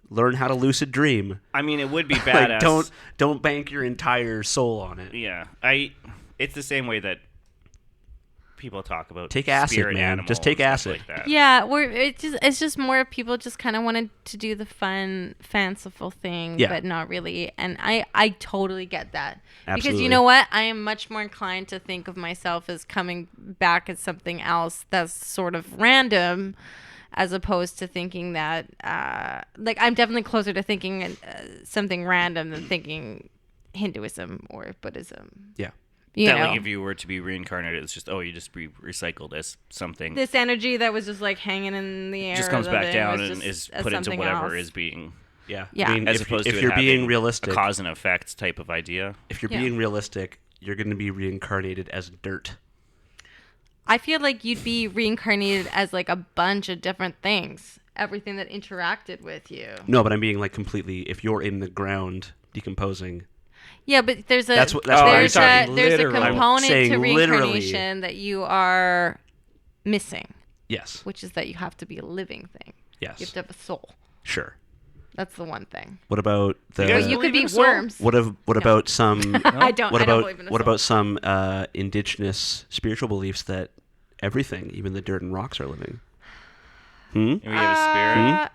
Learn how to lucid dream. I mean, it would be badass. Like, don't bank your entire soul on it. Yeah, it's the same way that people talk about Take acid, spirit man. animals Just take and stuff acid. like that. Yeah, it's just more people just kind of wanted to do the fun, fanciful thing, Yeah. but not really. And I totally get that. Because Absolutely. you know what? I am much more inclined to think of myself as coming back as something else that's sort of random, as opposed to thinking that, like, I'm definitely closer to thinking something random than thinking Hinduism or Buddhism. Yeah. You know? Like if you were to be reincarnated, it's just you just be recycled as something. This energy that was just like hanging in the air just comes back then down was and just is as put into something whatever else. is being. Yeah. Yeah. I mean, As if opposed to if it you're being having realistic, a cause and effect type of idea. if you're Yeah. being realistic, you're going to be reincarnated as dirt. I feel like you'd be reincarnated as like a bunch of different things. Everything that interacted with you. No, but I'm being like completely. If you're in the ground decomposing, Yeah, but there's a That's what there's I'm a talking there's a literally. component I'm saying to literally. reincarnation that you are missing, yes, which is that you have to be a living thing. You have yes, to have a soul. sure. That's the one thing. What about the? You guys But you could believe in be a soul? worms. What about some? I don't. What I don't about believe in a what soul. about some indigenous spiritual beliefs that everything, even the dirt and rocks, are living? We have a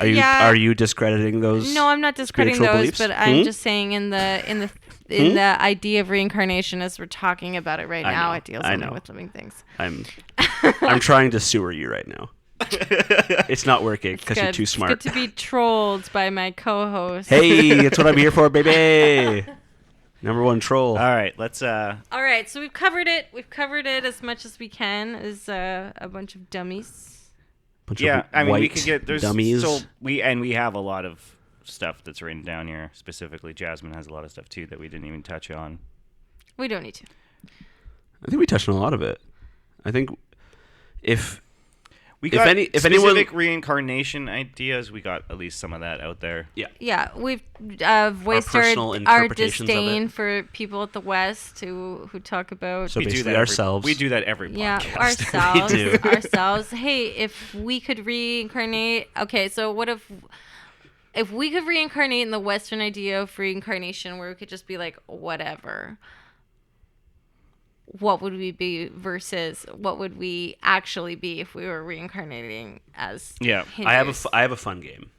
spirit. Are you discrediting those? No, I'm not discrediting spiritual those, beliefs? but I'm just saying in the idea of reincarnation as we're talking about it right I now, know, it deals I only know. with living things. I'm trying to sewer you right now. It's not working because you're Good. too smart. It's good to be trolled by my co-host. Hey, that's what I'm here for, baby. Number one troll. All right, let's. All right, so we've covered it. We've covered it as much as we can as a bunch of dummies. Bunch Yeah, of I mean, we white could get there's dummies. So we have a lot of stuff that's written down here. Specifically, Jasmine has a lot of stuff too that we didn't even touch on. We don't need to. I think we touched on a lot of it. I think if We If got anyone- specific reincarnation ideas. We got at least some of that out there. Yeah, we've voiced our personal interpretations of disdain it. for people at the West who talk about So We do basically that ourselves. we do that every yeah podcast. ourselves do. ourselves. Hey, if we could reincarnate, okay, so what if we could reincarnate in the Western idea of reincarnation, where we could just be like whatever? what would we be versus what would we actually be if we were reincarnating as Hindus. I have a fun game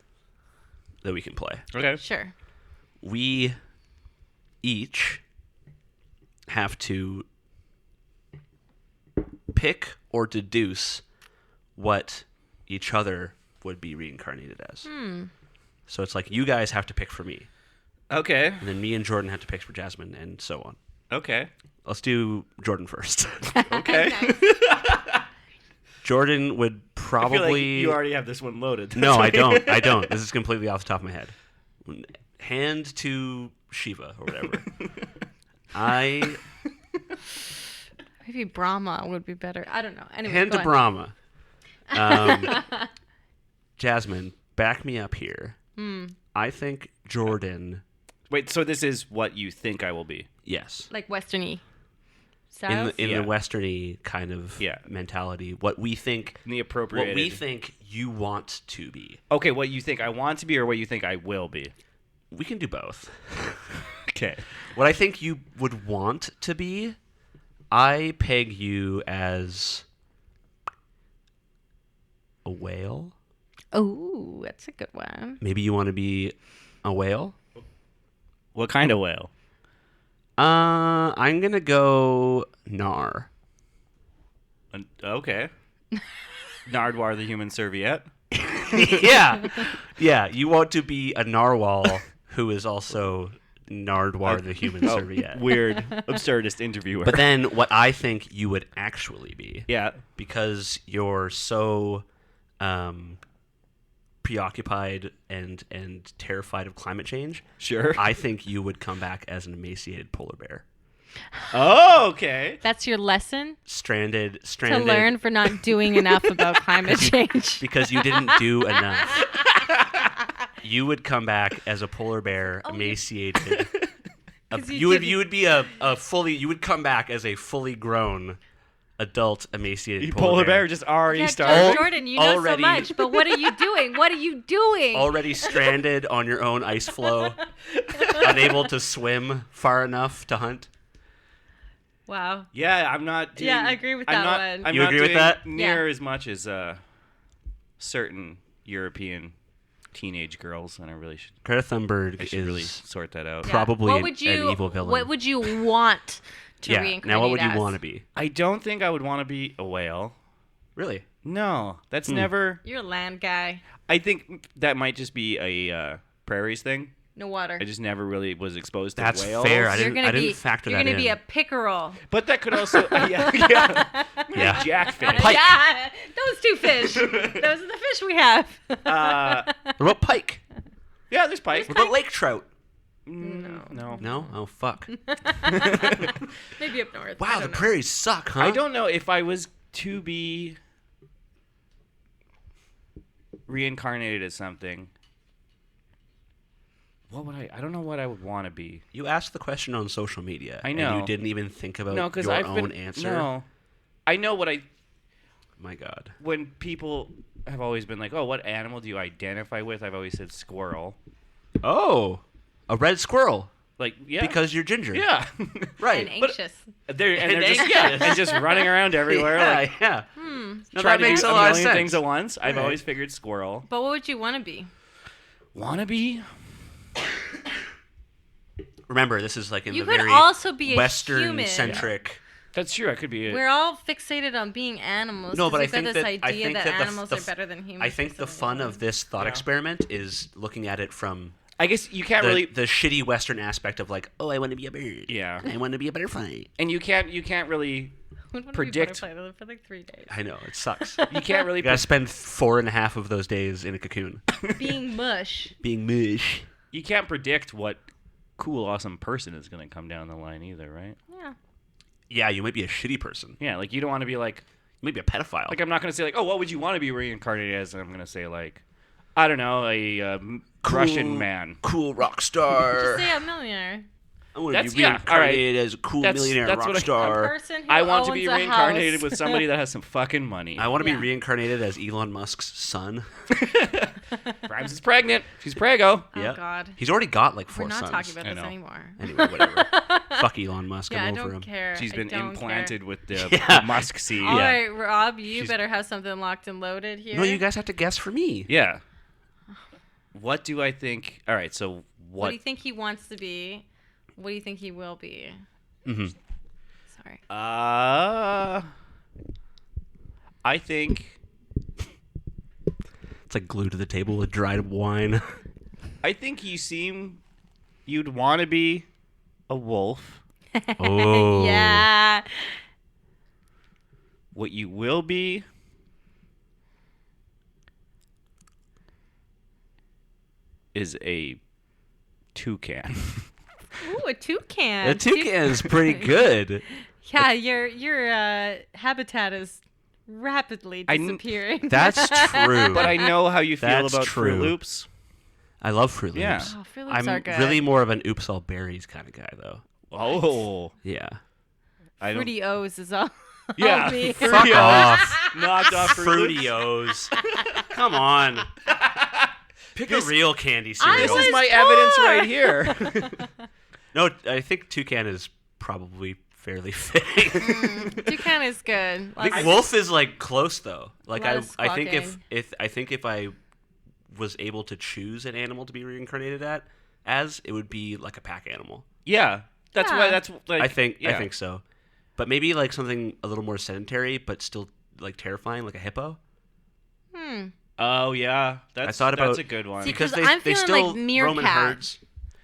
that we can play. Okay. Sure. We each have to pick or deduce what each other would be reincarnated as. So it's like you guys have to pick for me, Okay. and then me and Jordan have to pick for Jasmine, and so on. Okay. Let's do Jordan first. Okay. Jordan would I feel probably. like you already have this one loaded. No, I don't. I don't. This is completely off the top of my head. Hand to Shiva or whatever. Maybe Brahma would be better. I don't know. Anyway, Hand go to on. Brahma. Jasmine, back me up here. I think Jordan. Wait, so this is what you think I will be? Yes. Like Western-y In styles? the Yeah. westerny kind of Yeah. mentality, what we think The appropriated. what we think you want to be. Okay, what you think I want to be or what you think I will be? We can do both. Okay. What I think you would want to be, I peg you as a whale. Oh, that's a good one. Maybe you want to be a whale. What kind of whale? I'm gonna go Nar. Okay. Nardwar the human serviette. yeah. You want to be a narwhal who is also Nardwar the human serviette. Weird, absurdist interviewer. But then, what I think you would actually be, yeah. because you're so preoccupied and terrified of climate change. Sure. I think you would come back as an emaciated polar bear, Oh, okay. That's your lesson stranded to learn for not doing enough about climate change. because you didn't do enough. You would come back as a polar bear, emaciated. 'Cause You would be a fully. You would come back as a fully grown, adult, emaciated Polar bear just already Yeah, started. Jordan, you know already- so much, but what are you doing? What are you doing? already stranded on your own ice floe, unable to swim far enough to hunt. Wow. Yeah, I'm not. Doing, Yeah, I agree with I'm that not, one. I'm You not agree with doing that? Near Yeah. as much as certain European teenage girls, and I really should. Greta Thunberg I should is really sort that out. Yeah. probably What would you, an evil villain. What would you want to yeah. reincarnate Now, what would you as? want to be? I don't think I would want to be a whale. Really? No, that's never. You're a land guy. I think that might just be a prairies thing. No water. I just never really was exposed to That's whales. fair. I You're didn't- gonna didn't be, factor you're that gonna be in. a pickerel. But that could also, yeah, Yeah. jackfish. Pike. Yeah, those two fish. Those are the fish we have. What about pike? Yeah, there's pike. What about lake trout? No. No? Oh, fuck. Maybe up north. Wow, the prairies suck, huh? I don't know if I was to be reincarnated as something. What would I don't know what I would want to be. You asked the question on social media. I know. And you didn't even think about No, because your I've own been answer. No, I know what I. My God. When people have always been like, "Oh, what animal do you identify with?" I've always said squirrel. Oh, a red squirrel. Like, yeah, Because you're ginger. yeah, Right. And But- anxious. they're just anxious. and just running around everywhere. Yeah, like, yeah. No, trying that makes to a do lot of million sense. things at once. I've Right. always figured squirrel. But what would you want to be? Wannabe? Remember, this is like in You the could very also be a Western-centric. That's true. I could be. We're all fixated on being animals. No, 'cause but I we've got think this that idea that the animals the are better than humans. I think for the some fun reason. of this thought Yeah. experiment is looking at it from I guess you can't really. the shitty Western aspect of like, oh, I want to be a bird. Yeah. I want to be a butterfly. And you can't really. I would wanna be a predict- butterfly. I lived for like 3 days. I know it sucks. You can't really. You gotta spend 4.5 of those days in a cocoon, Being mush. being mush. You can't predict what cool, awesome person is going to come down the line either, right? Yeah. Yeah, you might be a shitty person. Yeah, like you don't want to be like. You might be a pedophile. Like I'm not going to say like, oh, what would you want to be reincarnated as? And I'm going to say like, I don't know, a Russian man. cool rock star. Just say a millionaire. I want to That's- be yeah, reincarnated all right. as a cool That's millionaire what rock I- A star. person who I want to owns be a reincarnated house. with somebody that has some fucking money. I want to Yeah. be reincarnated as Elon Musk's son. Grimes is pregnant. She's prego. Oh Yep. God. He's already got like 4 We're not sons. talking about I this know. anymore. Anyway, whatever. Fuck Elon Musk. Yeah, I I'm over don't him. care. She's I been don't implanted care. with the Yeah. Musk seed. All Yeah. right, Rob, you She's- better have something locked and loaded here. No, you guys have to guess for me. Yeah. What do I think? All right, so What do you think he wants to be? What do you think he will be? Mm-hmm. Sorry. I think It's like glued to the table with dried wine. you'd want to be a wolf. Oh. Yeah. What you will be is a toucan. Ooh, a toucan. The toucan is pretty good. Yeah, your habitat is rapidly I kn- disappearing. That's true. But I know how you feel That's about true. Fruit Loops. I love Fruit Loops. Yeah. Oh, Fruit Loops I'm are good. really more of an oops all berries kind of guy though. Oh, Yeah. I don't. Fruity O's is all. Yeah, all me. Fuck Fruity off. Knocked off Fruit Loops. Fruity O's. Come on. Pick a real candy cereal. This was is my poor. evidence right here. No, I think toucan is probably fairly fitting. Toucan is good. I think wolf is like close though. Like Lot of I think squawking. if I was able to choose an animal to be reincarnated as, it would be like a pack animal. Yeah, that's Yeah. why. That's like I think yeah. so. But maybe like something a little more sedentary but still like terrifying, like a hippo. Oh yeah, that's thought that's about- a good one. See, Because 'Cause they I'm they feeling still like roam in meerkat. herds.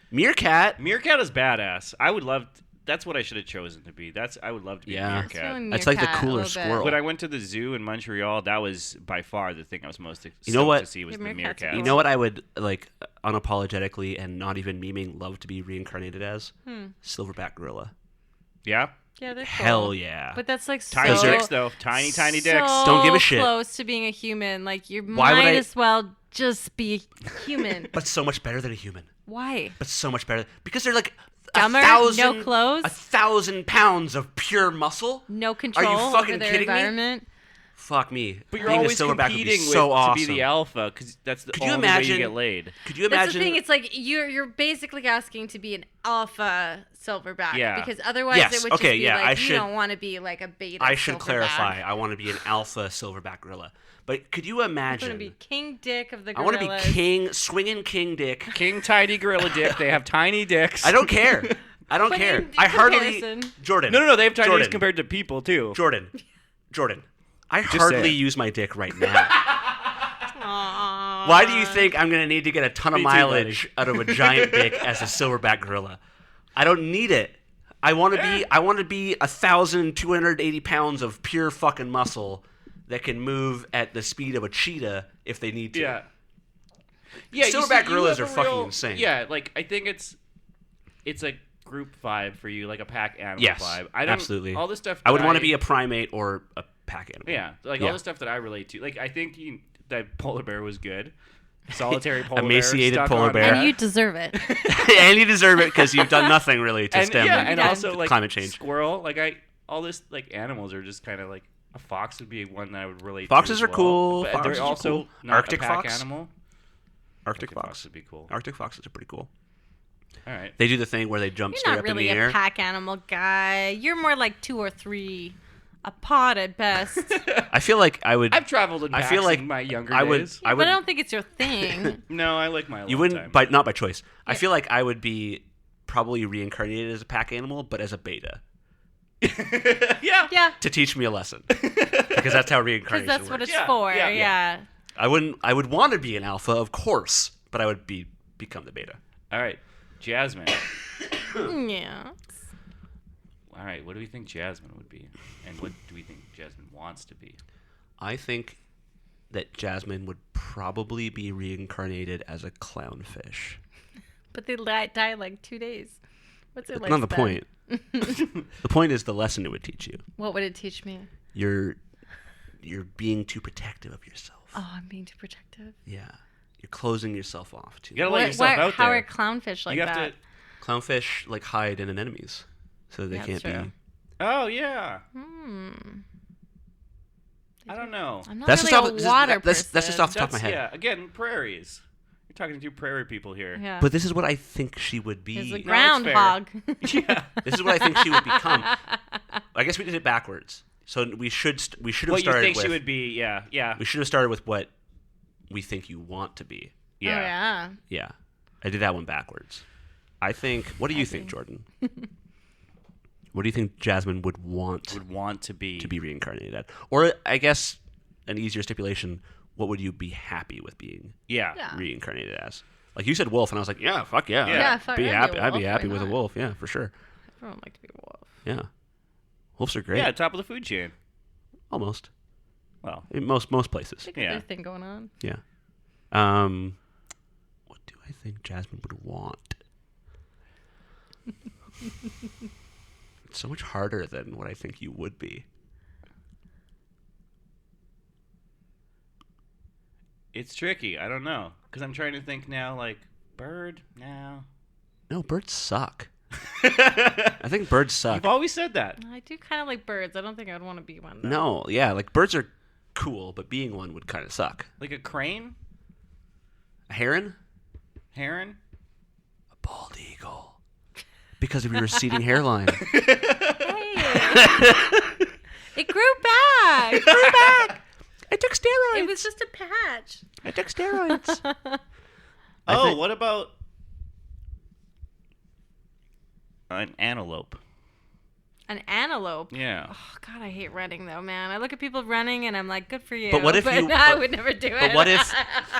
Meerkat. Meerkat is badass. I would love. That's what I should have chosen to be. I would love to be Yeah. a I was meerkat. feeling That's like the meerkat a cooler little bit. squirrel. When I went to the zoo in Montreal, that was by far the thing I was most You know stoked what? to see was Yeah, the meerkats are meerkat. cool. You know what I would like unapologetically and not even memeing love to be reincarnated as? Silverback gorilla. Yeah, Yeah, they're Hell cool. yeah. But that's like tiny so dicks though. Tiny dicks. so Don't give a shit. Close to being a human. Like you Why would might I- as well just be human. But so much better than a human. Why? But so much better because they're like Dumber? 1,000 No clothes? 1,000 pounds of pure muscle. No control fucking over their kidding me? environment. Fuck me. But you're Being always a silverback would be competing so with, awesome. to be the alpha because that's the Could you only way imagine- you get laid. Could you That's imagine? the thing. It's like you're basically asking to be an alpha silverback. Yeah. Because otherwise Yes, it would okay, just be yeah, like I you should- don't want to be like a beta. I should silverback. clarify. I want to be an alpha silverback gorilla. But could you I'm imagine? gonna be king dick of the I gorillas. want to be king, swinging king dick. King tiny gorilla dick. They have tiny dicks. I don't care. I don't But care. in I hardly. comparison- Jordan. No, they have tiny Jordan. dicks compared to people too. Jordan. I say hardly it. use my dick right now. Aw. Why do you think I'm gonna need to get a ton of Me too, mileage out of a giant dick as a silverback gorilla? I don't need it. I want to be 1,280 pounds of pure fucking muscle that can move at the speed of a cheetah if they need to. Yeah. Yeah, you Silverback see, you gorillas have are a fucking real- insane. Yeah, like I think it's a group vibe for you, like a pack animal Yes, vibe. I don't, absolutely. All the stuff I would that want to be a primate or a pack animal. yeah, like Yeah. all the stuff that I relate to. Like I think that polar bear was good. Solitary polar Emaciated bear, stuck polar on bear. And you deserve it. And you deserve it because you've done nothing really to and stem yeah, and Yeah. also like climate change. squirrel. Like all this like animals are just kind of like a fox would be one that I would relate. Foxes to are as well. cool. But Foxes they're are also cool. not Arctic a pack fox? animal. Arctic fox. would be cool. Arctic foxes are pretty cool. All right. They do the thing where they jump You're straight not up really in the a air. pack animal guy. You're more like 2 or 3, a pod at best. I feel like I would. I've traveled in I packs feel like in my younger I would. days. I would. But I don't think it's your thing. No, I like my alone You wouldn't, time. by not by choice. I feel like I would be probably reincarnated as a pack animal, but as a beta yeah. Yeah. to teach me a lesson. Because that's how Because reincarnation that's what works. it's Yeah, for. yeah, Yeah. yeah. I wouldn't. I would want to be an alpha, of course, but I would become the beta. All right, Jasmine. Yeah. All right, what do we think Jasmine would be, and what do we think Jasmine wants to be? I think that Jasmine would probably be reincarnated as a clownfish. But they die in like 2 days. What's it That's like? not the point. The point is the lesson it would teach you. What would it teach me? You're being too protective of yourself. Oh, I'm being too protective. Yeah. You're closing yourself off too. You gotta let yourself out how there. are clownfish like you have that? to. Clownfish like hide in anemones, so they That's can't true. be. Oh yeah. I don't know. I'm not That's really just a off. water That's person. just off the top of my head. Yeah. Again, prairies. You're talking to prairie people here. Yeah. But this is what I think she would There's be. a fair. groundhog. Yeah. This is what I think she would become. I guess we did it backwards. So we should have What you started think with. she would be? Yeah. Yeah. We should have started with what we think you want to be. Yeah. Oh, yeah. Yeah, I did that one backwards. I think. What do you think, Jordan? What do you think Jasmine would want Would want to be reincarnated at? Or I guess an easier stipulation: what would you be happy with being Yeah. Yeah. reincarnated as? Like you said, wolf, and I was like, yeah, fuck yeah, Yeah, fuck, be I'd happy. a I'd be wolf, happy why with a not? wolf. Yeah, for sure. Everyone would like to be a wolf. Yeah, wolves are great. Yeah. Top of the food chain. Almost. Well. In most places. They got Yeah. their thing going on. Yeah. What do I think Jasmine would want? It's so much harder than what I think you would be. It's tricky. I don't know. Because I'm trying to think now, like, bird? No. No, birds suck. I think birds suck. You've always said that. I do kind of like birds. I don't think I'd want to be one. Though. No, yeah, like birds are cool, but being one would kind of suck. Like a crane? A heron? Heron? A bald eagle. Because of your receding hairline. Hey. It grew back. It grew back. I took steroids. It was just a patch. I took steroids. Oh, what about an antelope? An antelope. Yeah. Oh God, I hate running though, man. I look at people running and I'm like, good for you. But what if you- I but- would never do it.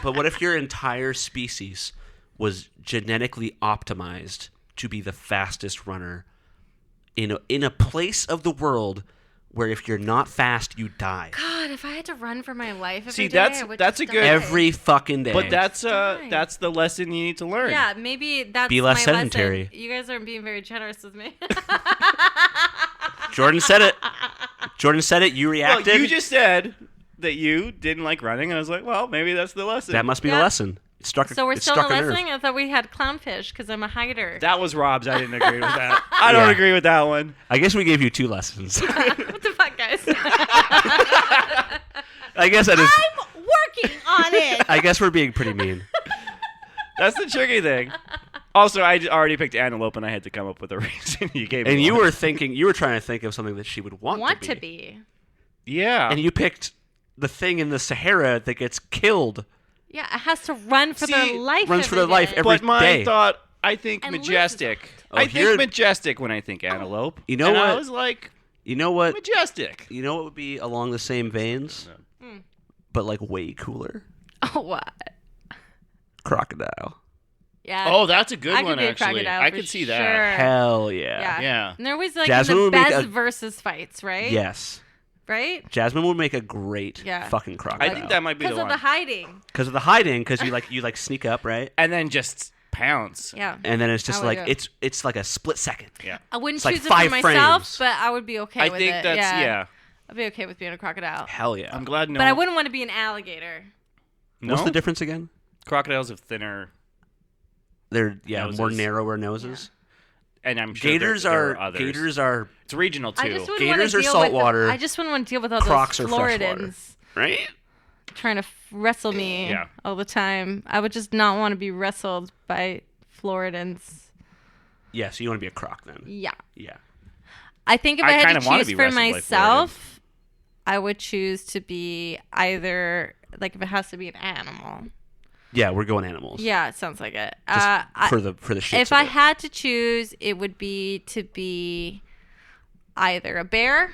But what if your entire species was genetically optimized to be the fastest runner in a place of the world where if you're not fast, you die God, if I had to run for my life every See, day, that's- I would that's just a good- die. every fucking day. But that's Die. the lesson you need to learn. Yeah, maybe that's Be less my sedentary. lesson. You guys aren't being very generous with me. Jordan said it. Jordan said it. You Well, reacted. you just said that you didn't like running, and I was like, well, maybe that's the lesson. that must be the Yeah. lesson. It struck. So we're it still struck not a nerve. listening? I thought we had clownfish because I'm a hider. That was Rob's. I didn't agree with that. I don't Yeah. agree with that one. I guess we gave you 2 lessons. What the fuck, guys? I guess that is. I'm working on it. I guess we're being pretty mean. That's the tricky thing. Also, I already picked antelope, and I had to come up with a reason. You gave me And you one. were trying to think of something that she would want to be. Yeah. And you picked the thing in the Sahara that gets killed. Yeah, it has to run for their See, life. runs for every their life day. every But my day. thought, I think And loses majestic. Oh, I here- think majestic when I think antelope. You know and I what? was like, You know what? majestic. You know what would be along the same veins, but like way cooler? Oh, what? Crocodile. Yeah. Oh, that's a good I one, could be a actually. crocodile I for could see sure. that. Hell yeah. Yeah. Yeah. And they're always like Jasmine in the would make best a- versus fights, right? Yes. Right? Jasmine would make a great Yeah. fucking crocodile. I think that might be the Because of one. the hiding. because of the hiding, because you like sneak up, right? And then just pounce. Yeah. And then it's just I would like do. it's like a split second. Yeah. I wouldn't It's like choose it 5 for myself, frames. but I would be okay I with think it. that's, yeah. I'd be okay with being a crocodile. Hell yeah. I'm glad no. But I wouldn't want to be an alligator. No? What's the difference again? Crocodiles have thinner, They're Noses. more narrower noses. and I'm sure Gators there are others. gators are It's regional too. I just wouldn't Gators want are to deal saltwater. with I just wouldn't want to deal with all Crocs those are freshwater. Floridans right. trying to wrestle me Yeah. all the time. I would just not want to be wrestled by Floridans. Yeah, so you want to be a croc then? Yeah. Yeah. I think if I I, had kinda to wanna choose be for wrestled by myself, I would choose to be either like if it has to be an animal. Yeah, we're going animals. Yeah, it sounds like it. Just for the shit. If I had to choose, it would be to be either a bear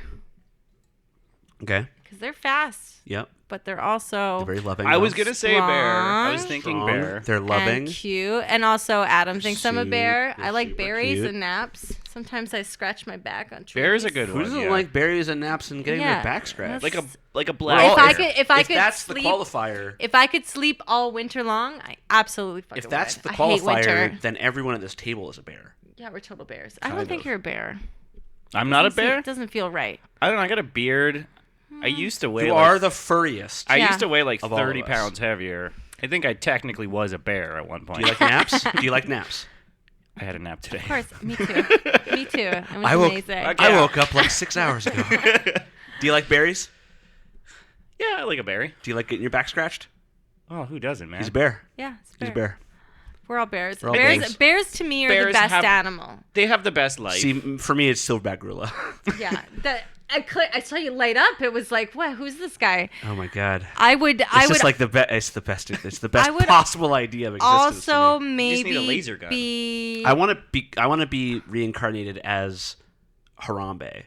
Okay. because they're fast, Yep. but they're also They're very loving. I was though. gonna say bear. I was Strong. thinking Strong. bear. They're loving. and cute. And also, Adam thinks I'm a bear. Super, I like super berries cute. and naps. Sometimes I scratch my back on trees. Bear's a good Who one. doesn't yeah. like berries and naps and getting Yeah, their back scratched? like a We're black all- If I bear. could, if I if could that's sleep, the qualifier, if I could sleep all winter long, I absolutely fucking if that's would. the I hate qualifier, winter. then everyone at this table is a bear. Yeah, we're total bears. I Kind don't think of. you're a bear. I'm not a Doesn't seem- bear. Doesn't feel right. I don't know. I got a beard. I used to weigh. You like, are the furriest. I Yeah. used to weigh like Of all of 30 us. pounds heavier. I think I technically was a bear at one point. Do you like naps? Do you like naps? I had a nap today. Of course, me too. Me too. It was amazing. I woke up like 6 hours ago. Do you like berries? Yeah, I like a berry. Do you like getting your back scratched? Oh, who doesn't, man? He's a bear. Yeah, it's He's a bear. We're all bears. We're all bears. Bears to me are the Bears best have- animal. They have the best life. See, for me, it's silverback gorilla. Yeah. I saw you light up. It was like, what? Who's this guy? Oh my god. It's Just like the best. It's the best. It's the best would possible idea of existence. also to me. maybe just need a laser gun. be. I want to be reincarnated as Harambe.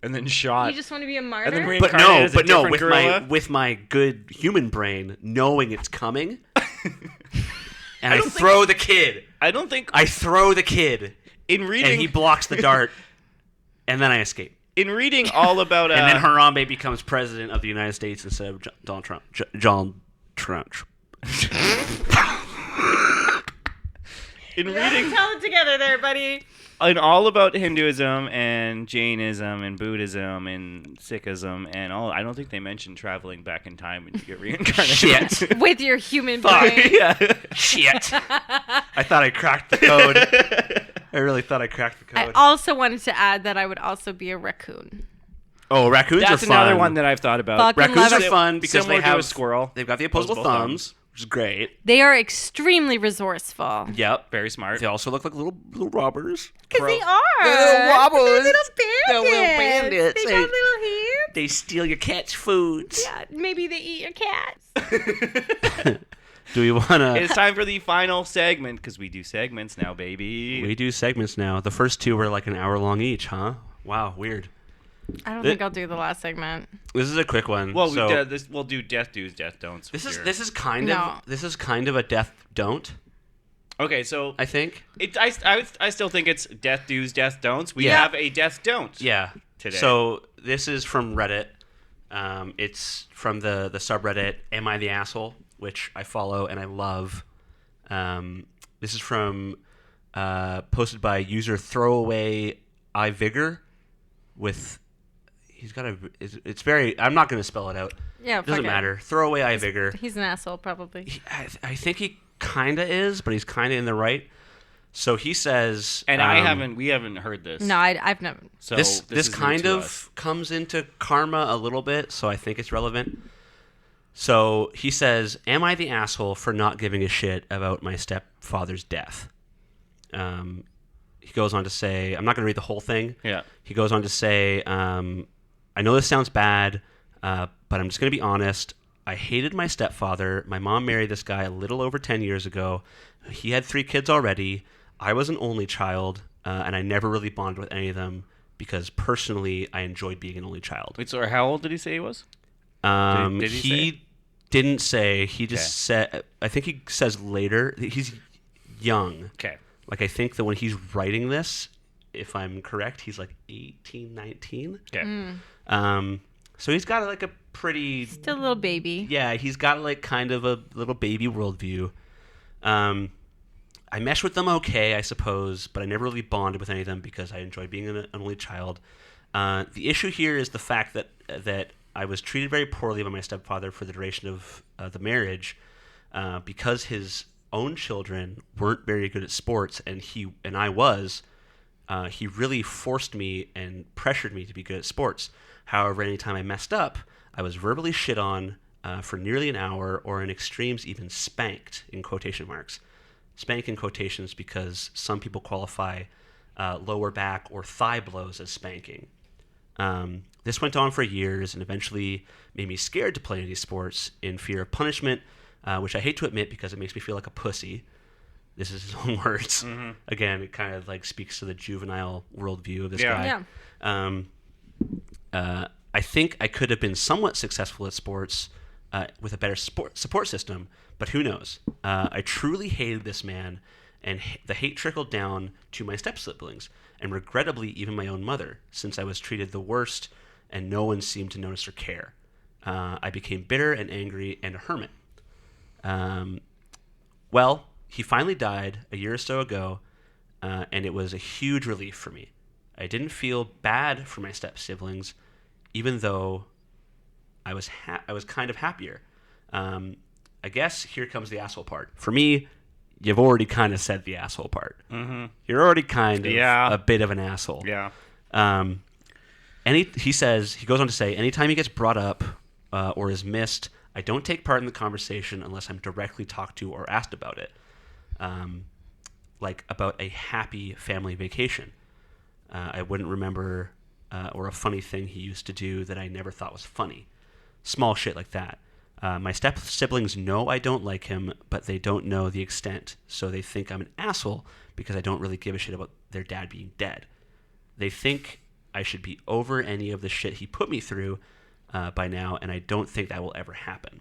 and then shot. You just want to be a martyr. And then But no, with gorilla? with my good human brain, knowing it's coming, and I don't throw the kid. I don't think I throw the kid, in reading and he blocks the dart, and then I escape. in reading all about And then Harambe becomes president of the United States instead of Donald Trump. John Trump. in reading Tell it together there, buddy. in all about Hinduism and Jainism and Buddhism and Sikhism and all, I don't think they mentioned traveling back in time and get reincarnated. Shit. With your human brain. Yeah. Shit. I thought I cracked the code. I really thought I cracked the I code. also wanted to add that I would also be a raccoon. Oh, raccoons That's are fun. another one that I've thought about. Fucking Raccoons love are it. fun because Similar they to have a squirrel. They've got the opposable thumbs, which is great. They are extremely resourceful. Yep. Very smart. They also look like little robbers. Because they are. They're little robbers. They're little bandits. They're little bandits. They Hey. got little hands. They steal your cat's foods. Yeah, maybe they eat your cats. Do we want to? It's time for the final segment because we do segments now, baby. We do segments now. The first two were like an hour long each, huh? Wow, weird. I don't think I'll do the last segment. This is a quick one. Well, so we'll do death do's, death don'ts. this here. is kind No. of a death don't. Okay, so I think. I still think it's death do's, death don'ts. We Yeah. have a death don't. Yeah. Today. So this is from Reddit. It's from the subreddit Am I the Asshole, which I follow and I love. This is from posted by user Throwaway iVigor with he's got a it's very I'm not going to spell it out. Yeah, It doesn't fuck it. matter. Throwaway iVigor. He's an asshole, probably. I think he kind of is, but he's kind of in the right. So he says, And we haven't heard this. No, I've never. So this is new kind to of us. comes into karma a little bit, so I think it's relevant. So he says, "Am I the asshole for not giving a shit about my stepfather's death?" He goes on to say, I'm not going to read the whole thing. Yeah. He goes on to say, I know this sounds bad, but I'm just going to be honest. I hated my stepfather. My mom married this guy a little over 10 years ago. He had 3 kids already. I was an only child, and I never really bonded with any of them because personally I enjoyed being an only child. Wait, so how old did he say he was? Did he say? Didn't say. He just Okay. said, I think he says later, he's young. Okay. Like, I think that when he's writing this, if I'm correct, he's like 18, 19. Okay. So he's got like a pretty... Still a little baby. Yeah, he's got like kind of a little baby worldview. I meshed with them okay, I suppose, but I never really bonded with any of them because I enjoyed being an only child. The issue here is the fact that I was treated very poorly by my stepfather for the duration of the marriage because his own children weren't very good at sports, and I was. He really forced me and pressured me to be good at sports. However, anytime I messed up, I was verbally shit on for nearly an hour, or in extremes even spanked, in quotation marks. Spank in quotations because some people qualify lower back or thigh blows as spanking. This went on for years and eventually made me scared to play any sports in fear of punishment, which I hate to admit because it makes me feel like a pussy. This is his own words. Mm-hmm. Again, it kind of like speaks to the juvenile worldview of this guy. Yeah. I think I could have been somewhat successful at sports with a better support system, but who knows? I truly hated this man, and the hate trickled down to my step-siblings, and regrettably even my own mother, since I was treated the worst and no one seemed to notice or care. I became bitter and angry and a hermit. Well, he finally died a year or so ago, and it was a huge relief for me. I didn't feel bad for my step-siblings, even though I was kind of happier. I guess here comes the asshole part. For me, you've already kind of said the asshole part. Mm-hmm. You're already kind of Yeah. a bit of an asshole. Yeah. And he goes on to say, anytime he gets brought up or is missed, I don't take part in the conversation unless I'm directly talked to or asked about it. Like about a happy family vacation. I wouldn't remember or a funny thing he used to do that I never thought was funny. Small shit like that. My step-siblings know I don't like him, but they don't know the extent, so they think I'm an asshole because I don't really give a shit about their dad being dead. They think I should be over any of the shit he put me through by now, and I don't think that will ever happen.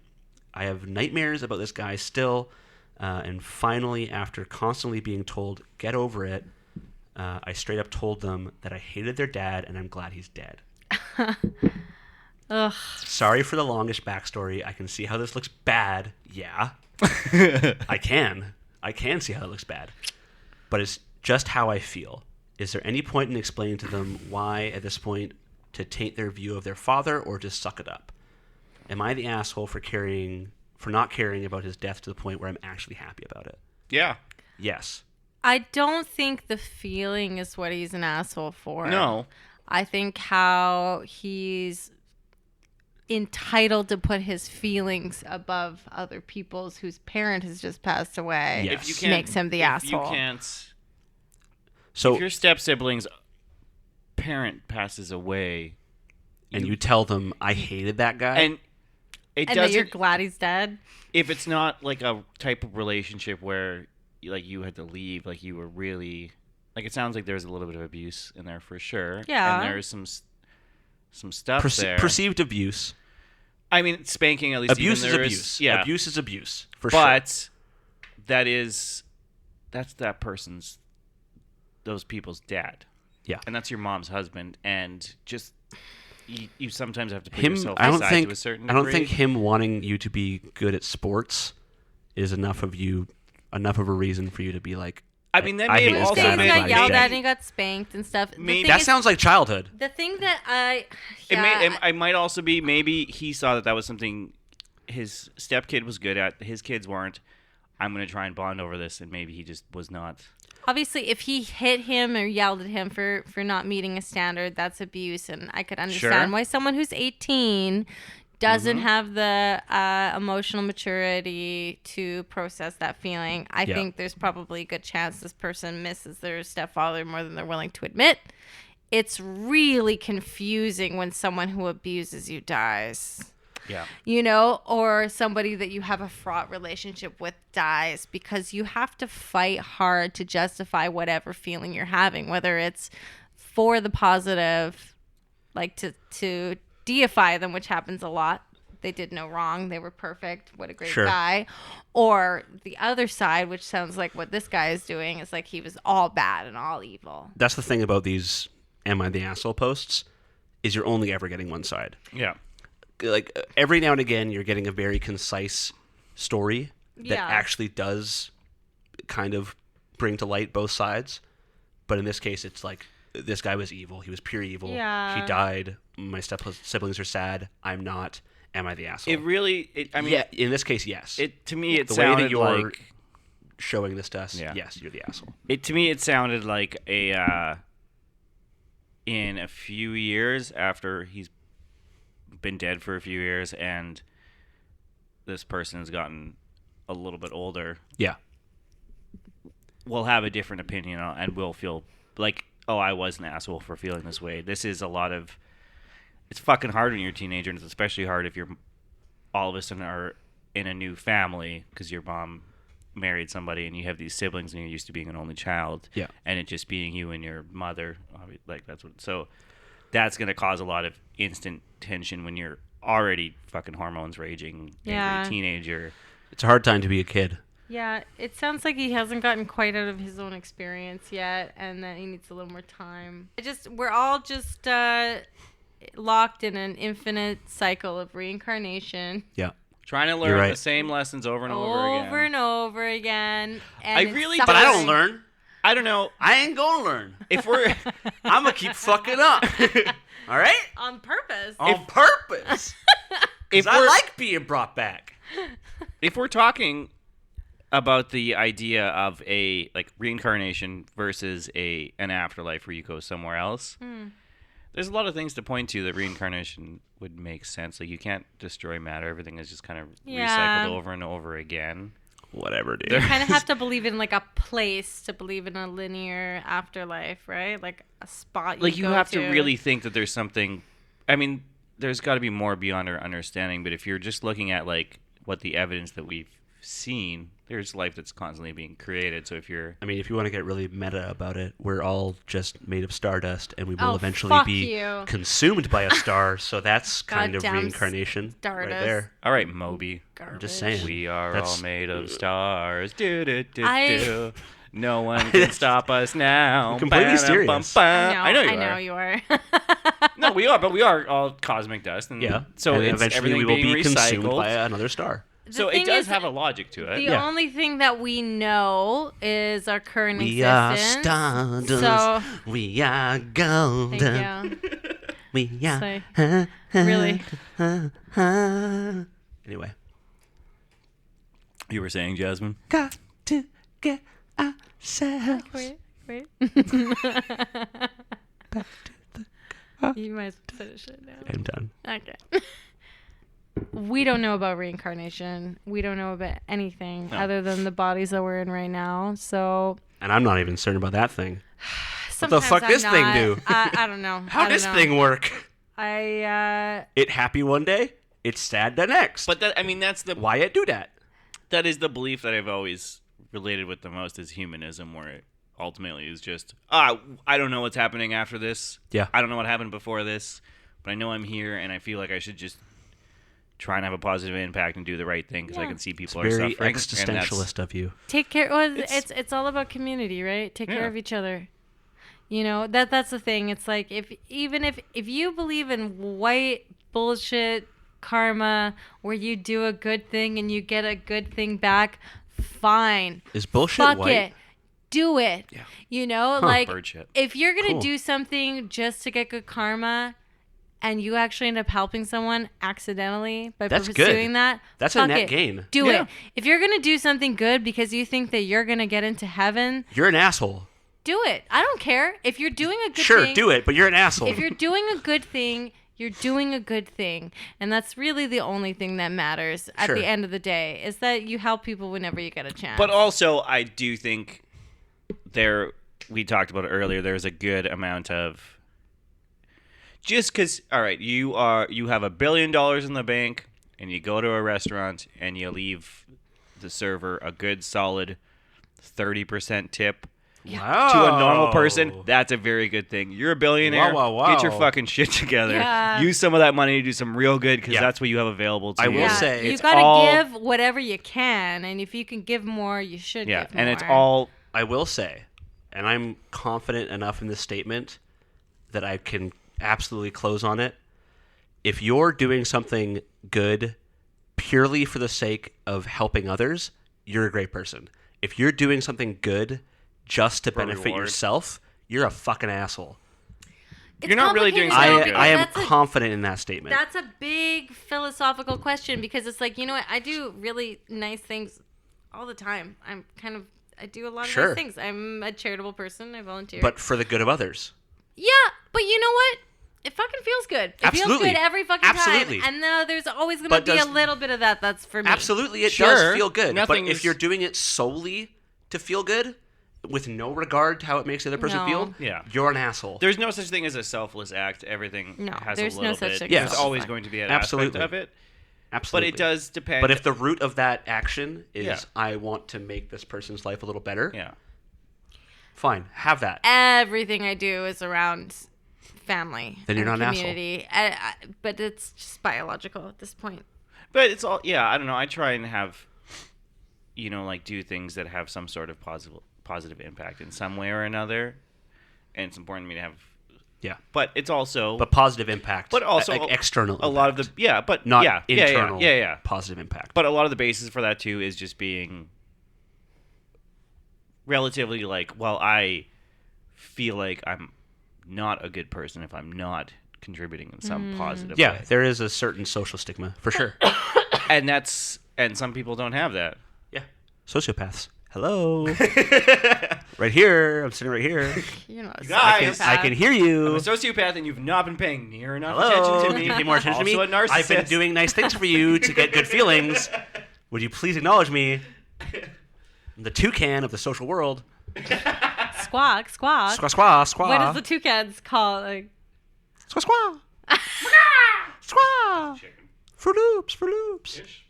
I have nightmares about this guy still, and finally, after constantly being told, get over it, I straight up told them that I hated their dad and I'm glad he's dead. Ugh. Sorry for the longish backstory. I can see how this looks bad. Yeah. I can see how it looks bad. But it's just how I feel. Is there any point in explaining to them why, at this point, to taint their view of their father or just suck it up? Am I the asshole for not caring about his death to the point where I'm actually happy about it? Yeah. Yes. I don't think the feeling is what he's an asshole for. No. I think how he's entitled to put his feelings above other people's whose parent has just passed away Yes. If you can't, makes him the asshole. You can't. So If your step sibling's parent passes away, and you tell them I hated that guy, and it And that you're doesn't. glad he's dead. If it's not like a type of relationship where like you had to leave, like you were really like, it sounds like there's a little bit of abuse in there for sure. Yeah. And there's some stuff there. perceived abuse. I mean, spanking at least. Abuse even is there abuse. Yeah. Abuse is abuse for sure. But that's that person's, those people's dad. Yeah. And that's your mom's husband. And just you sometimes have to put Him, yourself I don't aside think. to a certain I don't degree. think him wanting you to be good at sports is enough of a reason for you to be like. I mean, that I may hate have this also guy. He been. got yelled maybe- at and he got spanked and stuff. The Maybe- thing That is- sounds like childhood. The thing that I Might also be maybe he saw that was something his stepkid was good at, his kids weren't. I'm going to try and bond over this, and maybe he just was not. obviously if he hit him or yelled at him for not meeting a standard, that's abuse, and I could understand Sure. why someone who's 18 doesn't Mm-hmm. have the emotional maturity to process that feeling. I Yeah. think there's probably a good chance this person misses their stepfather more than they're willing to admit. It's really confusing when someone who abuses you dies. Yeah. You know, or somebody that you have a fraught relationship with dies, because you have to fight hard to justify whatever feeling you're having, whether it's for the positive, like to deify them, which happens a lot. They did no wrong. They were perfect. What a great Sure. guy. Or the other side, which sounds like what this guy is doing, is like he was all bad and all evil. That's the thing about these "Am I the asshole?" posts, is you're only ever getting one side. Yeah. Like every now and again, you're getting a very concise story that Yeah. actually does kind of bring to light both sides. But in this case, it's like this guy was evil. He was pure evil. Yeah. He died. My siblings are sad. I'm not. Am I the asshole? It really. I mean, yeah. In this case, yes. To me, it the way sounded that you're like. showing this to us, Yeah. yes, you're the asshole. To me, it sounded like in a few years after he's been dead for a few years and this person has gotten a little bit older, Yeah. we'll have a different opinion and we'll feel like, oh, I was an asshole for feeling this way. This is a lot of. It's fucking hard when you're a teenager, and it's especially hard if you're all of a sudden are in a new family because your mom married somebody and you have these siblings and you're used to being an only child. Yeah. And it just being you and your mother, like that's what. So that's gonna cause a lot of instant tension when you're already fucking hormones raging, Yeah. angry teenager. It's a hard time to be a kid. Yeah, it sounds like he hasn't gotten quite out of his own experience yet, and that he needs a little more time. We're all just locked in an infinite cycle of reincarnation, Yeah. Trying to You're learn right. the same lessons over and over again. and over again. And I it's really But I don't suffering. learn. I don't know I ain't gonna learn. if we're. I'm gonna keep fucking up. All right? On purpose. On purpose. If Because I we're like being brought back. if we're talking about the idea of a like reincarnation versus an afterlife where you go somewhere else. There's a lot of things to point to that reincarnation would make sense. Like you can't destroy matter; everything is just kind of recycled over and over again. Whatever, dude. You kind of have to believe in like a place to believe in a linear afterlife, right? Like a spot. Like you have to to really think that there's something. I mean, there's got to be more beyond our understanding. But if you're just looking at like what the evidence that we've seen, there's life that's constantly being created. So if you're, I mean, if you want to get really meta about it, we're all just made of stardust, and we will Oh, eventually fuck be you. consumed by a star. So that's kind of Goddamn reincarnation right stardust. there. all right, Moby, I'm just saying. we are That's- all made of stars. Do, do, do, I- do. No one can stop us now. You're completely Ba-dum-bum-bum. serious. I know you I are. know you are. No, we are, but we are all cosmic dust, and Yeah. so and it's eventually everything we will being be consumed recycled. by another star. So The it thing does is, have a logic to it. The Yeah. only thing that we know is our current We are existence. stardust. So, We are golden. thank you. We are. So, really. Anyway. You were saying, Jasmine? Got to get ourselves. Wait. You might as well finish it now. I'm done. Okay. We don't know about reincarnation. We don't know about anything No. other than the bodies that we're in right now. So And I'm not even certain about that thing. What the sometimes fuck I'm this thing not- do? I don't know. How I don't does know. thing work? It happy one day, it's sad the next. But that, I mean, that's the Why it do that? that is the belief that I've always related with the most is humanism, where it ultimately is just I don't know what's happening after this. Yeah. I don't know what happened before this, but I know I'm here, and I feel like I should just try and have a positive impact and do the right thing because I Yeah. can see people It's are very suffering. and that's- existentialist of you. Take care. Well, It's- it's all about community, right? Take care Yeah. of each other. You know, that's the thing. It's like if you believe in white bullshit karma where you do a good thing and you get a good thing back, fine. Is bullshit Fuck white? it. Do it. Yeah. You know, Huh. like Bird shit. if you're going to Cool. do something just to get good karma and you actually end up helping someone accidentally by That's good. pursuing that, That's a fuck net it. gain. Do Yeah. it. If you're going to do something good because you think that you're going to get into heaven, You're an asshole. do it. I don't care. If you're doing a good Sure, thing, do it, but you're an asshole. If you're doing a good thing, you're doing a good thing. And that's really the only thing that matters at Sure. the end of the day is that you help people whenever you get a chance. But also, I do think we talked about it earlier, there's a good amount of just because, all right, you have $1 billion in the bank and you go to a restaurant and you leave the server a good solid 30% tip wow. to a normal person, that's a very good thing. You're a billionaire. Wow, wow, Get your wow. fucking shit together. Yeah. Use some of that money to do some real good because Yeah. that's what you have available to I you. will yeah, say you it's got to all- give whatever you can. And if you can give more, you should Yeah, give more. and it's all I will say, and I'm confident enough in this statement that I can absolutely close on it. If you're doing something good purely for the sake of helping others, you're a great person. If you're doing something good just to benefit reward. yourself, you're a fucking asshole. It's You're not really doing complicated, something though, good. I am because that's a- confident in that statement. That's a big philosophical question because it's like, you know what? I do really nice things all the time. I do a lot of Sure. nice things. I'm a charitable person. I volunteer. But for the good of others. yeah, but you know what? It fucking feels good. It feels Absolutely. good every fucking Absolutely. time. And there's always going to But be does- a little bit of that's for me. Absolutely, it Sure. does feel good. But Nothing's- if you're doing it solely to feel good, with no regard to how it makes the other person No. feel, Yeah. you're an asshole. There's no such thing as a selfless act. Everything No, has there's a no little such bit. thing as There's a always self-act. going to be an Absolutely. aspect of it, but Absolutely. it does depend. But if the root of that action is Yeah. I want to make this person's life a little better, yeah, fine, have that. Everything I do is around family. Then you're and not an asshole. community. But it's just biological at this point. but it's all I don't know. I try and have, like do things that have some sort of positive impact in some way or another, and it's important to me to have. Yeah. But it's also But positive impact. But also like external a lot of impact. the but not yeah, internal yeah. positive impact. But a lot of the basis for that too is just being relatively I feel like I'm not a good person if I'm not contributing in some positive yeah, way. there is a certain social stigma for sure. And some people don't have that. Yeah. sociopaths. Hello. Right here. I'm sitting right here. You're not a guys, sociopath. I can hear you. I'm a sociopath, and you've not been paying near enough Hello. attention to me. Can you pay more attention to me? Also a narcissist. I've been doing nice things for you to get good feelings. Would you please acknowledge me? I'm the toucan of the social world. Squawk, squawk. Squaw, squaw, squaw. What does the toucans call? Like, Squaw, squaw. Squaw. Chicken. Fruit Loops, Fruit Loops. Fish.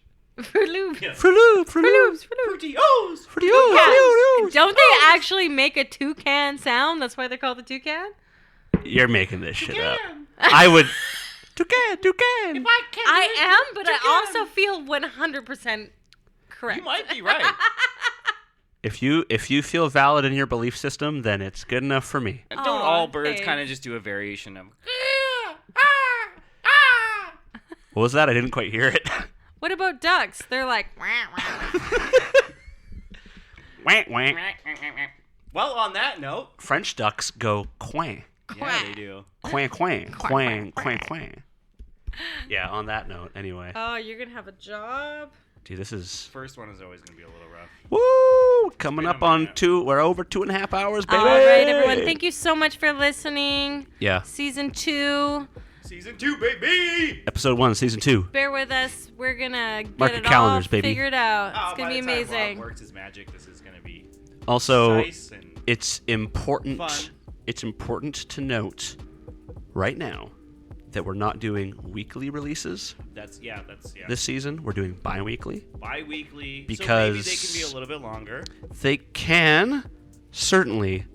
Fruit Loops. Yeah. Fruit Loops, Fruit Fruit Loops. Loops. Fruit Loops. Fruity O's. Fruity O's, Fruity O's. Don't they actually make a toucan sound? That's why they're called the toucan? You're making this shit up. I would. Toucan, toucan. I am, but I also feel 100% correct. You might be right. If you feel valid in your belief system, then it's good enough for me. And don't all birds thanks. kind of just do a variation of? What was that? I didn't quite hear it. What about ducks? They're like, wah, wah. Wank, wank. Well, on that note, French ducks go quang. yeah, they do. Quang, quang, quang, quang, quang. Yeah, on that note, anyway. Oh, you're going to have a job? Dude, this is... First one is always going to be a little rough. Woo! Coming been up a on minute. we're over 2.5 hours, baby! All right, everyone. Thank you so much for listening. Yeah. Season 2. Season 2, baby! Episode 1, Season 2. Bear with us. We're going to Mark get your it calendars, all baby. figured out. Oh, It's going by to be the time Rob amazing. works his magic, this is going to be Also, precise and it's important... fun. It's important to note right now that we're not doing weekly releases That's this season. We're doing bi-weekly. bi-weekly. So Because- maybe they can be a little bit longer. They can, certainly.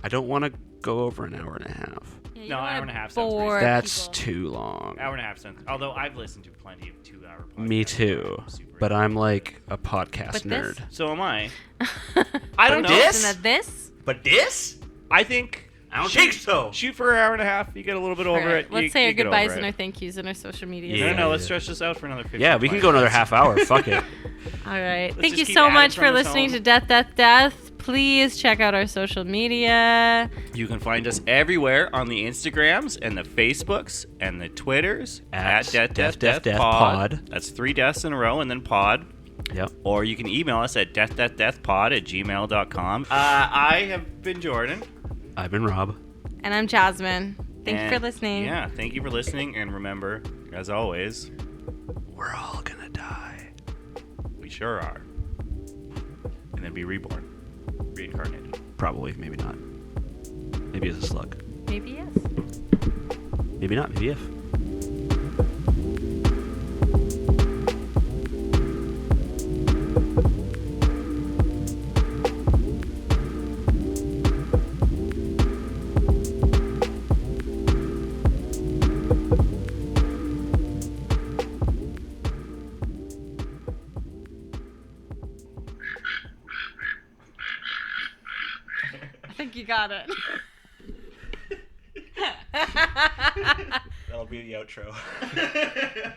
I don't want to go over an hour and a half. Yeah, you No, don't hour wanna and a half sounds bore reasonable. That's people. too long. Hour and a half cents. Although I've listened to plenty of 2-hour podcasts. Me too. I'm super But into I'm it. like a podcast But this- nerd. So am I. I don't know. this- Listen to this. But this? I think... I don't think so. Shoot for an hour and a half. You get a little bit over Alright, it. let's you, say you our get goodbyes over and it. our thank yous and our social media. Yeah. No, let's stretch this out for another 50. Yeah, we can go another half hour. Fuck it. All right. Let's Thank just you keep so adding much from for this listening home. to Death, Death, Death. Please check out our social media. You can find us everywhere on the Instagrams and the Facebooks and the Twitters At Death Death Pod. Pod. That's 3 deaths in a row and then pod. Yep. Or you can email us at deathdeathdeathpod@gmail.com. I have been Jordan. I've been Rob. And I'm Jasmine. Thank you for And, listening. Yeah, thank you for listening. And remember, as always, We're all gonna die. we sure are. And then be reborn. Reincarnated. Probably, maybe not. Maybe as a slug. Maybe yes. Maybe not. Maybe if. I think you got it. That'll be the outro.